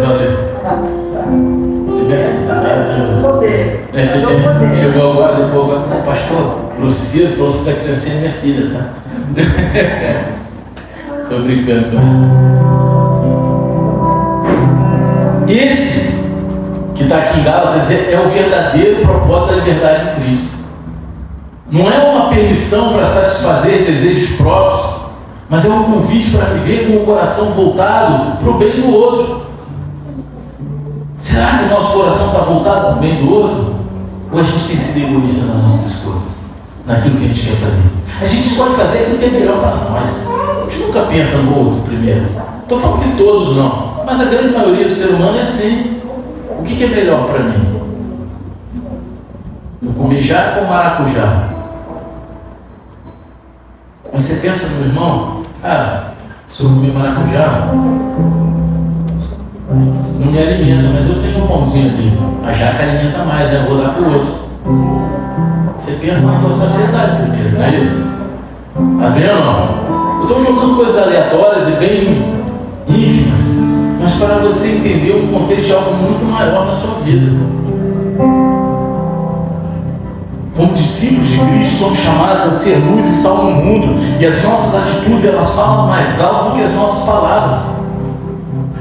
Chegou agora, depois, pastor, Lucia falou que essa criancinha é minha filha, tá? Tô brincando com ela. Esse que está aqui em Gálatas é o verdadeiro propósito da liberdade em Cristo. Não é uma permissão para satisfazer desejos próprios, mas é um convite para viver com o coração voltado para o bem do outro. Será que o nosso coração está voltado para o bem do outro? Ou a gente tem sido egoísta nas nossas escolhas, naquilo que a gente quer fazer? A gente escolhe fazer aquilo que é melhor para nós. A gente nunca pensa no outro primeiro. Estou falando que todos não, mas a grande maioria do ser humano é assim. O que é melhor para mim? Eu comer jaca ou maracujá? Mas você pensa no irmão, se eu comer maracujá, não me alimenta, mas eu tenho um pãozinho ali. A jaca alimenta mais, né? Vou dar para o outro. Você pensa na tua saciedade primeiro, não é isso? Às vezes não. Eu estou jogando coisas aleatórias e bem ínfimas, mas para você entender um contexto de algo muito maior na sua vida. Como discípulos de Cristo, somos chamados a ser luz e sal no mundo, e as nossas atitudes, elas falam mais alto do que as nossas palavras.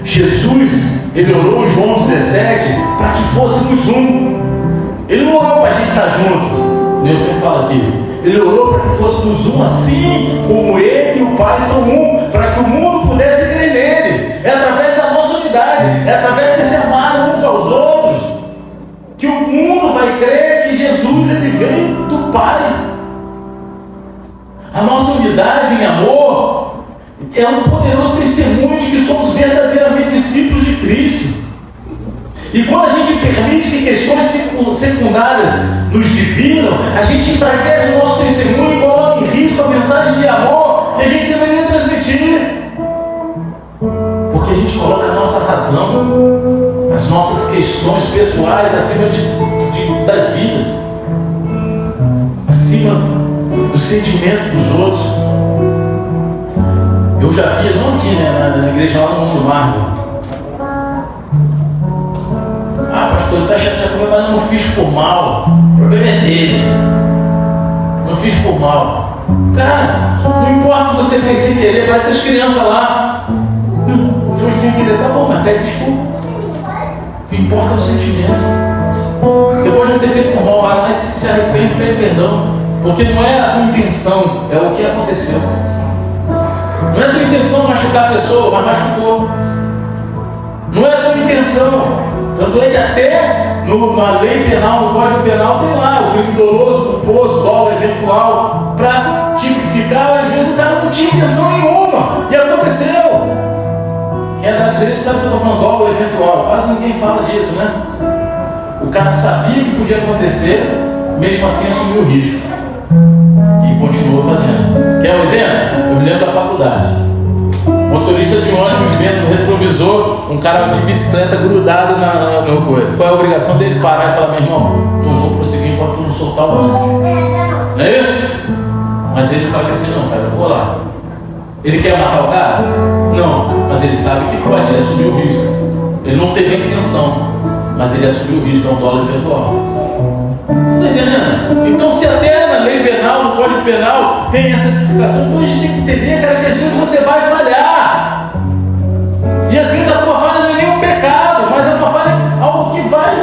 Jesus, ele orou em João 17 para que fôssemos um. Ele não orou para a gente estar junto, eu sempre falo aqui. Ele orou para que fôssemos um, assim como ele e o Pai são um, para que o mundo pudesse crer nele. É através da nossa unidade, é através desse amar uns aos outros, que o mundo vai crer que Jesus, ele veio do Pai. A nossa unidade em amor é um poderoso testemunho de que somos verdadeiramente discípulos de Cristo. E quando a gente permite que questões secundárias nos dividam, a gente enfraquece o nosso testemunho e coloca em risco a mensagem de amor que a gente deveria transmitir. Porque a gente coloca a nossa razão, as nossas questões pessoais acima das vidas, acima do sentimento dos outros. Eu já vi, não aqui, né, na igreja lá no Mundo Marco. Pastor, ele está chateado comigo, mas eu não fiz por mal. O problema é dele. Não fiz por mal. Cara, não importa se você fez sem querer, para essas crianças lá. Foi sem querer, tá bom, mas pede desculpa. O que importa é o sentimento. Você pode não ter feito por mal, vai lá e se arrepende, pede perdão. Porque não é a tua intenção, é o que aconteceu. Não é a tua intenção machucar a pessoa, mas machucou. Não é a tua intenção. Tanto é que até na lei penal, no Código Penal, tem lá o crime doloso, culposo, dolo eventual, para tipificar. Às vezes o cara não tinha intenção nenhuma e aconteceu. Quem é da direita sabe que eu estou falando dolo eventual. Quase ninguém fala disso, né? O cara sabia que podia acontecer, mesmo assim assumiu o risco e continuou fazendo. Quer um exemplo? Eu me lembro da faculdade. Motorista de ônibus vendo no retrovisor um cara de bicicleta grudado na coisa. Qual é a obrigação dele? Parar e falar: meu irmão, não vou prosseguir enquanto tu não soltar o ônibus. Não é isso? Mas ele fala assim: não, cara, eu vou lá. Ele quer matar o cara? Não, mas ele sabe que pode, ele assumiu o risco. Ele não teve a intenção, mas ele assumiu o risco, é um dolo eventual. Você está entendendo? Então, se até na lei penal, no Código Penal, tem essa tipificação, então a gente tem que entender, cara, que às vezes você vai falhar. E às vezes a tua falha não é nenhum pecado, mas a tua falha é algo que vai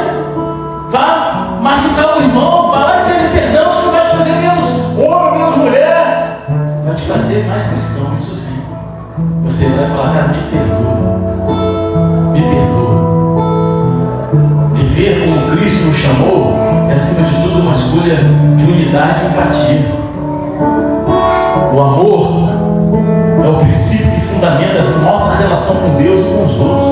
machucar o irmão. Vai lá e pede perdão, isso não vai te fazer menos homem, menos mulher. Vai te fazer mais cristão, isso sim. Você vai falar: cara, me perdoa. Me perdoa. Viver como Cristo nos chamou é, acima de tudo, uma escolha de unidade e empatia. O amor é o princípio que fundamenta a nossa relação com Deus e com os outros.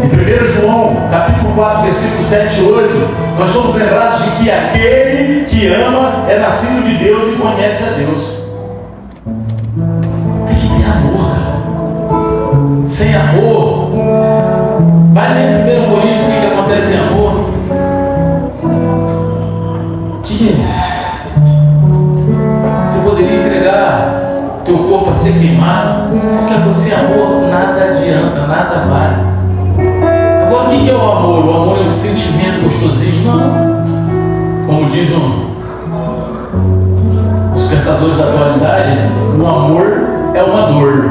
Em 1 João, capítulo 4, versículos 7 e 8, nós somos lembrados de que aquele que ama é nascido de Deus e conhece a Deus. Tem que ter amor, cara. Sem amor, vai ler em 1 Coríntios o que acontece em amor. Você poderia entregar teu corpo a ser queimado, porque você amor nada adianta, nada vale. Agora, o que é o amor? O amor é um sentimento gostosinho? Não. Como dizem os pensadores da atualidade, o amor é uma dor.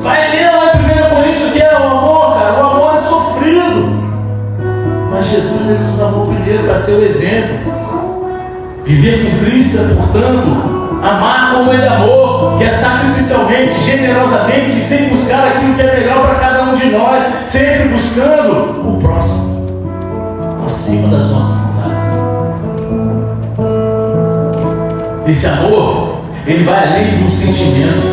Vai ler lá em 1 Coríntios o que é o amor, cara. O amor é sofrido, mas Jesus, ele nos amou primeiro para ser o exemplo. Viver com Cristo é, portanto, amar como Ele amou, que é sacrificialmente, generosamente, sem buscar aquilo que é melhor para cada um de nós, sempre buscando o próximo, acima das nossas vontades. Esse amor, ele vai além de um sentimento.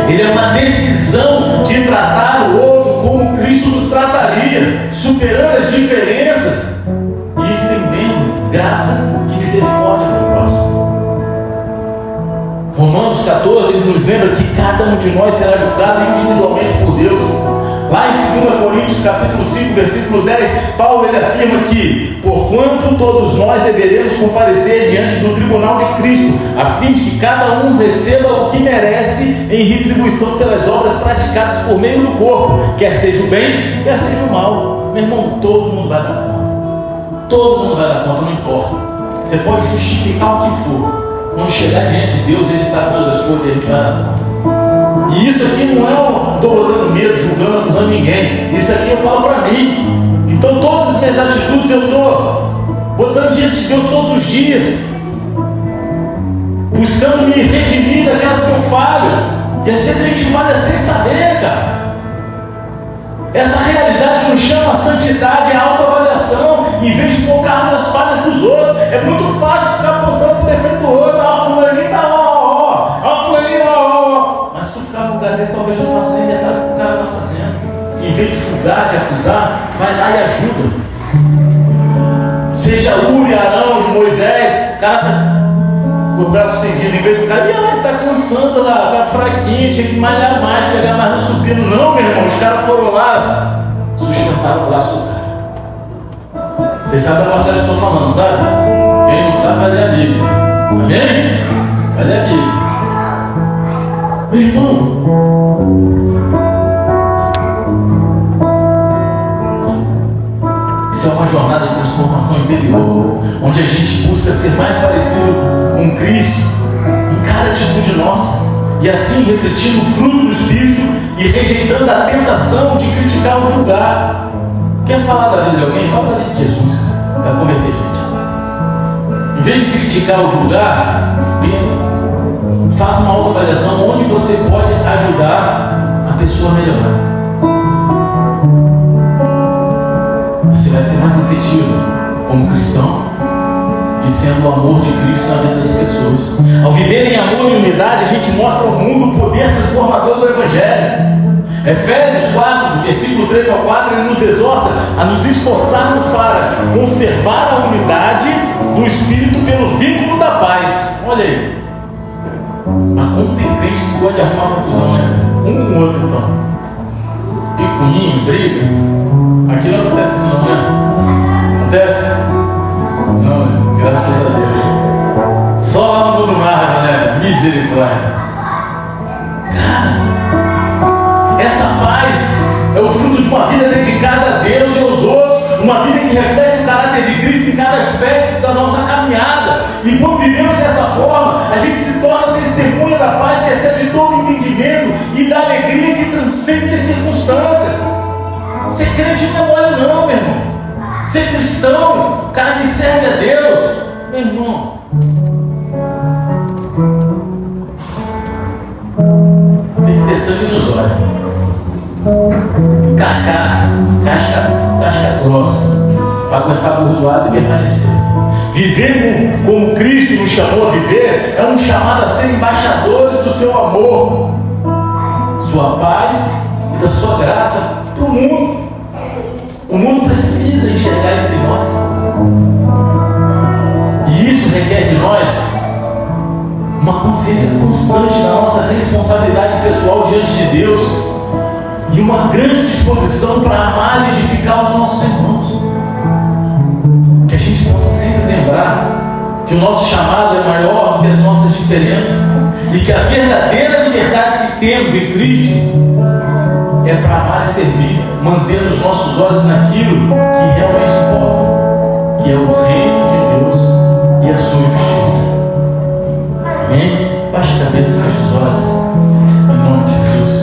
Ele é uma decisão de tratar o outro como Cristo nos trataria, superando as diferenças e estendendo graça e misericórdia para o próximo. Romanos 14, ele nos lembra que cada um de nós será julgado individualmente por Deus. Lá em 2 Coríntios capítulo 5, versículo 10, Paulo ele afirma que, porquanto todos nós deveremos comparecer diante do tribunal de Cristo, a fim de que cada um receba o que merece em retribuição pelas obras praticadas por meio do corpo, quer seja o bem, quer seja o mal. Meu irmão, todo mundo vai dar conta. Todo mundo vai dar conta, não importa. Você pode justificar o que for. Quando chegar diante de Deus, Ele sabe todas as coisas e a gente vai dar conta. E isso aqui não estou botando medo, julgando, acusando ninguém. Isso aqui eu falo para mim. Então todas as minhas atitudes eu estou botando diante de Deus todos os dias, buscando me redimir daquelas que eu falho. E às vezes a gente falha sem saber, cara. Essa realidade nos chama a santidade, a autoavaliação, em vez de focar nas falhas dos outros. É muito fácil ficar apontando o defeito do outro. Fulaninho tá fulaninho mas se tu ficar no lugar dele, talvez não faça nem metade do que o cara está fazendo. Em vez de julgar, de acusar, vai lá e ajuda. Seja Uri, Arão, de Moisés, o cara tá com o braço estendido, em vez do cara, e ela está cansando lá, está fraquinho, tinha que malhar mais, pegar mais no supino. Não, meu irmão, os caras foram lá, sustentaram o braço do cara. Vocês sabem da passagem que eu estou falando, sabe? Quem não sabe, vai ler a Bíblia. Amém? Vai ler a Bíblia. Meu irmão, isso é uma jornada de transformação interior, onde a gente busca ser mais parecido com Cristo em cada tipo de nós, e assim refletindo o fruto do Espírito e rejeitando a tentação de criticar ou julgar. Quer falar da vida de alguém? Fala da vida de Jesus, cara. Vai converter gente. Em vez de criticar ou julgar, faça uma autoavaliação onde você pode ajudar a pessoa a melhorar. Você vai ser mais efetivo como cristão e sendo o amor de Cristo na vida das pessoas. Ao viver em amor e unidade, a gente mostra ao mundo o poder transformador do Evangelho. Efésios 4, versículo 3 ao 4, ele nos exorta a nos esforçarmos para conservar a unidade do Espírito pelo vínculo da paz. Olha aí. Mas como tem crente que gosta de arrumar confusão, né? Um com o outro, então. Picuinho, briga. Aqui não acontece isso, não, né? Acontece? Não, graças a Deus. Só lá no mundo mar, né? Misericórdia. Cara, essa paz é o fruto de uma vida dedicada a Deus e aos outros. Uma vida que reflete o caráter de Cristo em cada aspecto da nossa caminhada. E quando vivemos dessa forma, a gente se torna testemunha da paz que excede todo entendimento e da alegria que transcende as circunstâncias. Ser crente não é mole não, meu irmão. Ser cristão, o cara que serve a Deus, meu irmão, tem que ter sangue nos olhos, carcaça, casca grossa, para aguentar bordoado e permanecer. Viver como Cristo nos chamou a viver é um chamado a ser embaixadores do seu amor, sua paz e da sua graça para o mundo. O mundo precisa enxergar isso em nós. E isso requer de nós uma consciência constante da nossa responsabilidade pessoal diante de Deus e uma grande disposição para amar e edificar os nossos irmãos. Que a gente possa sempre lembrar que o nosso chamado é maior do que as nossas diferenças e que a verdadeira liberdade que temos em Cristo é para amar e servir, mantendo os nossos olhos naquilo que realmente importa, que é o reino de Deus e a sua justiça. Amém? Baixe a cabeça e feche os olhos. Em nome de Jesus.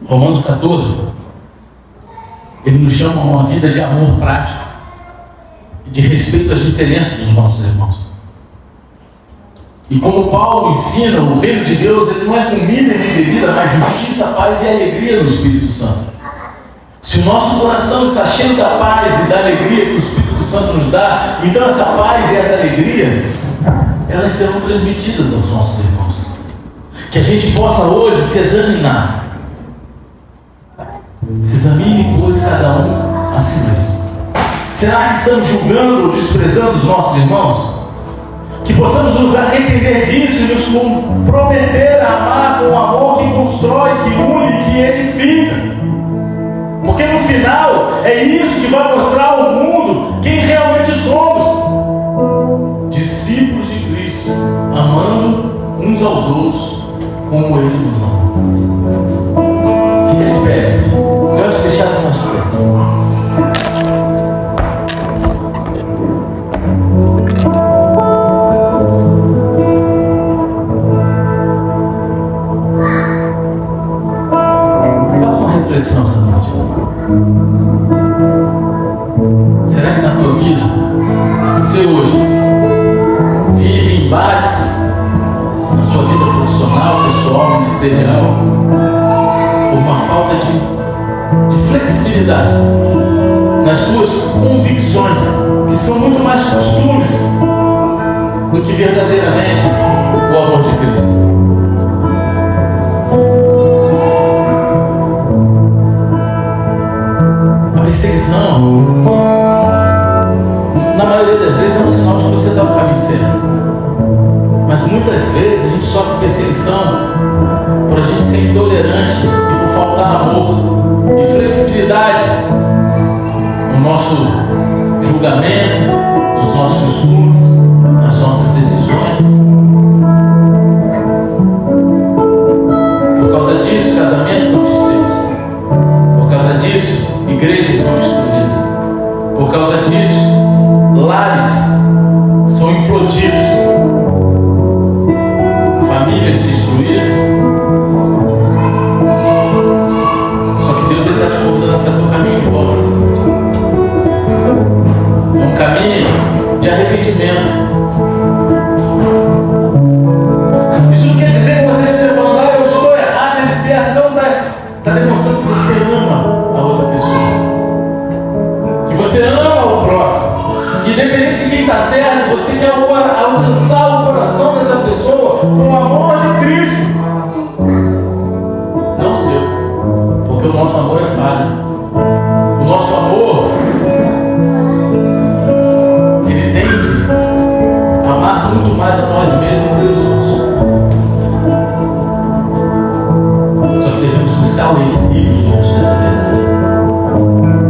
Romanos 14, ele nos chama a uma vida de amor prático, de respeito às diferenças dos nossos irmãos. E como Paulo ensina, o reino de Deus ele não é comida nem bebida, mas justiça, paz e alegria no Espírito Santo. Se o nosso coração está cheio da paz e da alegria que o Espírito Santo nos dá, então essa paz e essa alegria, elas serão transmitidas aos nossos irmãos. Que a gente possa hoje se examinar. Se examine, pois, cada um a si mesmo. Será que estamos julgando ou desprezando os nossos irmãos? Que possamos nos arrepender disso e nos comprometer a amar com o amor que constrói, que une, que edifica. Porque no final é isso que vai mostrar ao mundo quem realmente somos. Discípulos de Cristo, amando uns aos outros como Ele nos ama. Fica de pé, gente. Olhos fechados, mas de pé. Reflexão essa noite. Será que na tua vida você hoje vive embates na sua vida profissional, pessoal, ministerial, por uma falta de flexibilidade nas tuas convicções, que são muito mais costumes do que verdadeiramente o amor de Cristo? Perseguição, na maioria das vezes, é um sinal de que você está no caminho certo. Mas muitas vezes a gente sofre perseguição por a gente ser intolerante e por faltar amor e flexibilidade no nosso julgamento, nos nossos costumes, nas nossas decisões. Por causa disso, casamentos são desfeitos. Por causa disso, igrejas são destruídas. Por causa disso, lares são implodidos, famílias destruídas. Só que Deus está te convidando a fazer um caminho de volta. É um caminho de arrependimento. Isso não quer dizer que você esteja falando, eu estou errado, ele certo. Não, está demonstrando que você ama a outra pessoa, que você ama o próximo, que independente de quem está certo, você quer alcançar o coração dessa pessoa com o amor de Cristo, não o seu, porque o nosso amor é falho. O nosso amor, ele tende a amar muito mais a nós mesmos do que os outros. Só que devemos buscar o equilíbrio diante dessa verdade.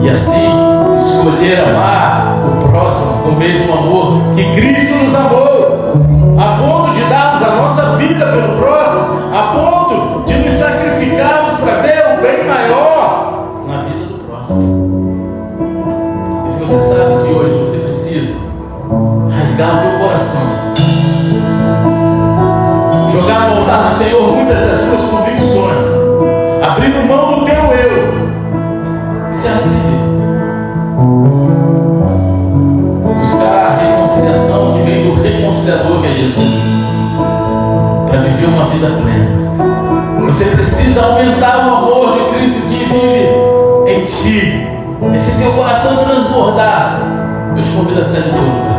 E assim, escolher amar o próximo com o mesmo amor que Cristo nos amou, a ponto de darmos a nossa vida pelo próximo, a ponto de nos sacrificarmos para ver o bem maior na vida do próximo. E se você sabe que hoje você precisa rasgar o teu coração, jogar no altar do Senhor muitas das tuas convicções, abrindo mão do teu eu, se arrepender, buscar a reconciliação que vem do reconciliador, que é Jesus, para viver uma vida plena. Você precisa aumentar o amor de Cristo que vive em ti. Esse teu coração transbordar, eu te convido a sair do teu lugar.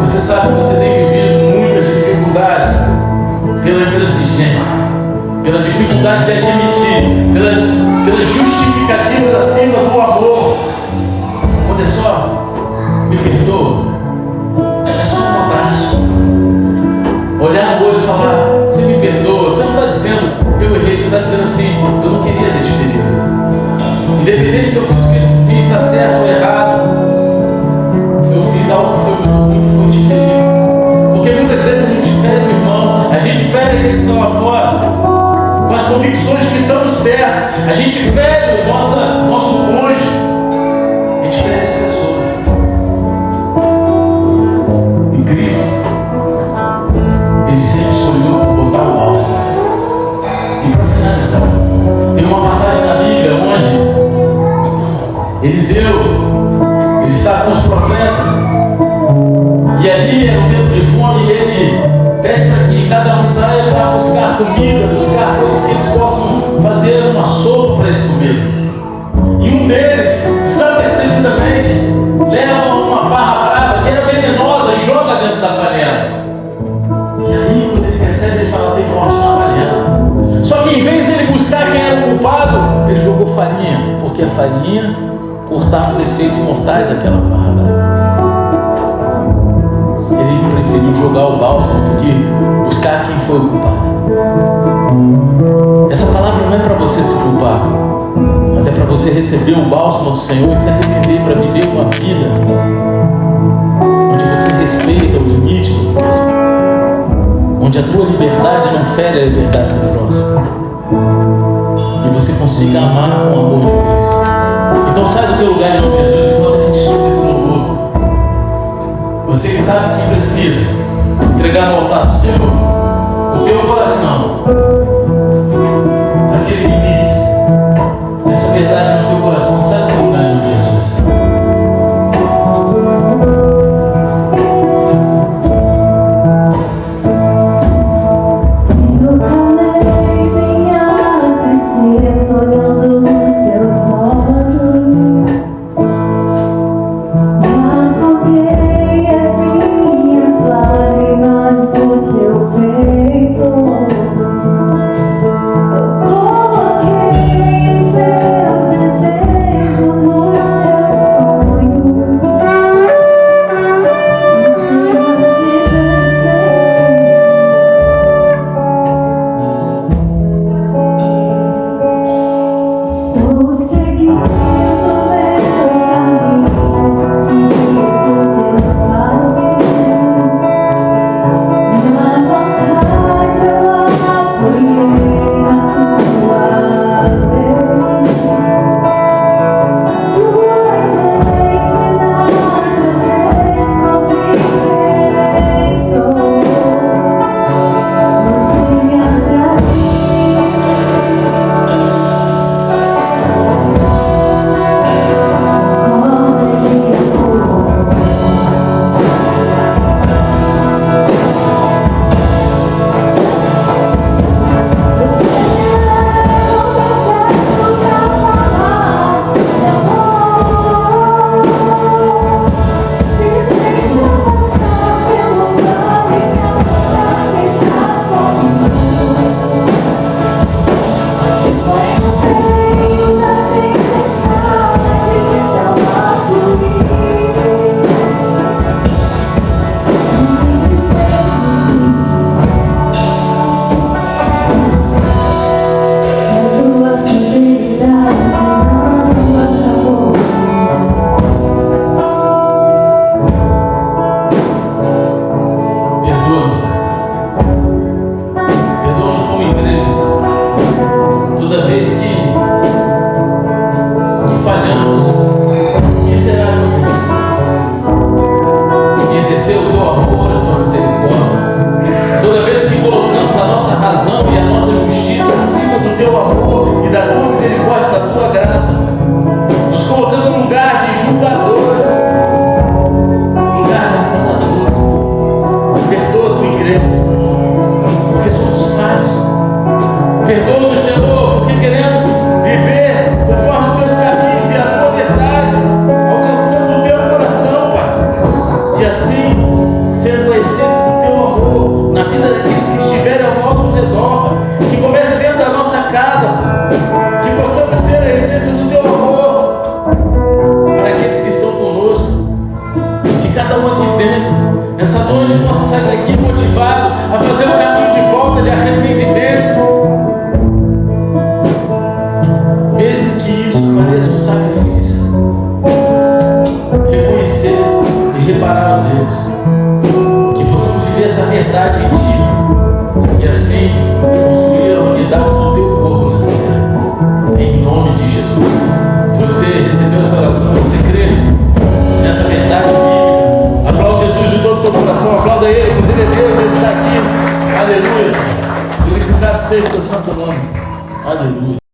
Você sabe que você tem vivido muitas dificuldades pela intransigência, pela dificuldade de admitir, pelas justificativas acima do amor. Quando é só, me perdoa, é só um abraço, olhar no olho e falar, você me perdoa. Você não está dizendo, eu errei, você está dizendo assim, eu não queria ter te ferido. Independente se eu fiz o que eu fiz, está certo ou errado, eu fiz algo que foi muito ruim, que foi te ferir. Porque muitas vezes a gente fere o irmão, a gente fere aqueles que estão lá fora, com as convicções de que estamos certos. A gente fere o nosso cônjuge, a gente fere as pessoas. E Cristo, Ele sempre escolheu botar o alto. E para finalizar, tem uma passagem na Bíblia onde Eliseu, ele está com os profetas, e ali é um tempo de fome, e ele pede para que cada um saia para buscar comida, buscar coisas que eles possam fazer uma sopa para esse vermelho. E um deles, desapercebidamente, leva uma barra brava que era venenosa e joga dentro da panela. E aí, quando ele percebe, ele fala: tem morte na panela. Só que em vez dele buscar quem era o culpado, ele jogou farinha, porque a farinha cortava os efeitos mortais daquela barra brava. Ele preferiu jogar o bálsamo do que buscar quem foi o culpado. Essa palavra não é para você se culpar, mas é para você receber o bálsamo do Senhor e se arrepender para viver uma vida onde você respeita o limite do próximo, onde a tua liberdade não fere a liberdade do próximo, e você consiga amar com o amor de Cristo. Então sai do teu lugar em nome de Jesus enquanto a gente escuta esse louvor. Você que sabe que precisa entregar no altar do Senhor o teu coração, aquele início, essa verdade no teu coração. Sai do teu lugar em nome de Jesus. Eu calei minha tristeza olhando nos teus olhos. Me afoguei as minhas lágrimas no teu peito. Eu coloquei os meus desejos nos teus sonhos. E sem estou seguindo meu caminho por teus passos. Minha vontade eu apoiei na tua lei. Tua identidade eu descobri quem sou. Você me atraiu. Perdoa-nos, Senhor. Perdoa-nos como igreja, Senhor. Toda vez que falhamos miseravelmente em exercer o teu amor, a tua misericórdia, toda vez que colocamos a nossa razão e a nossa justiça acima do teu amor e da tua misericórdia, da tua graça, nos colocando no lugar de julgadores, no lugar de acusadores. Perdoa a tua igreja, Senhor, porque somos falhos. Perdoa-nos, Senhor, porque queremos viver conforme os teus caminhos e a tua verdade, alcançando o teu coração, Pai, e assim sendo a essência do teu amor na vida daqueles que estiverem ao nosso redor, Pai. Que comece dentro da nossa casa, Pai. Que possamos ser a essência do teu amor para aqueles que estão conosco. Que cada um aqui dentro, nessa noite, possa sair daqui motivado a fazer o caminho de volta de arrependimento, mesmo que isso pareça um sacrifício. Reconhecer e reparar os erros, que possamos viver essa verdade em ti e assim construir a unidade do teu corpo nessa terra, em nome de Jesus. Se você recebeu essa oração, você crê nessa verdade bíblica, aplaude Jesus de todo o teu coração, aplauda Ele, pois Ele é Deus, Ele está aqui. Aleluia, Senhor. Glorificado seja o teu santo nome. Aleluia.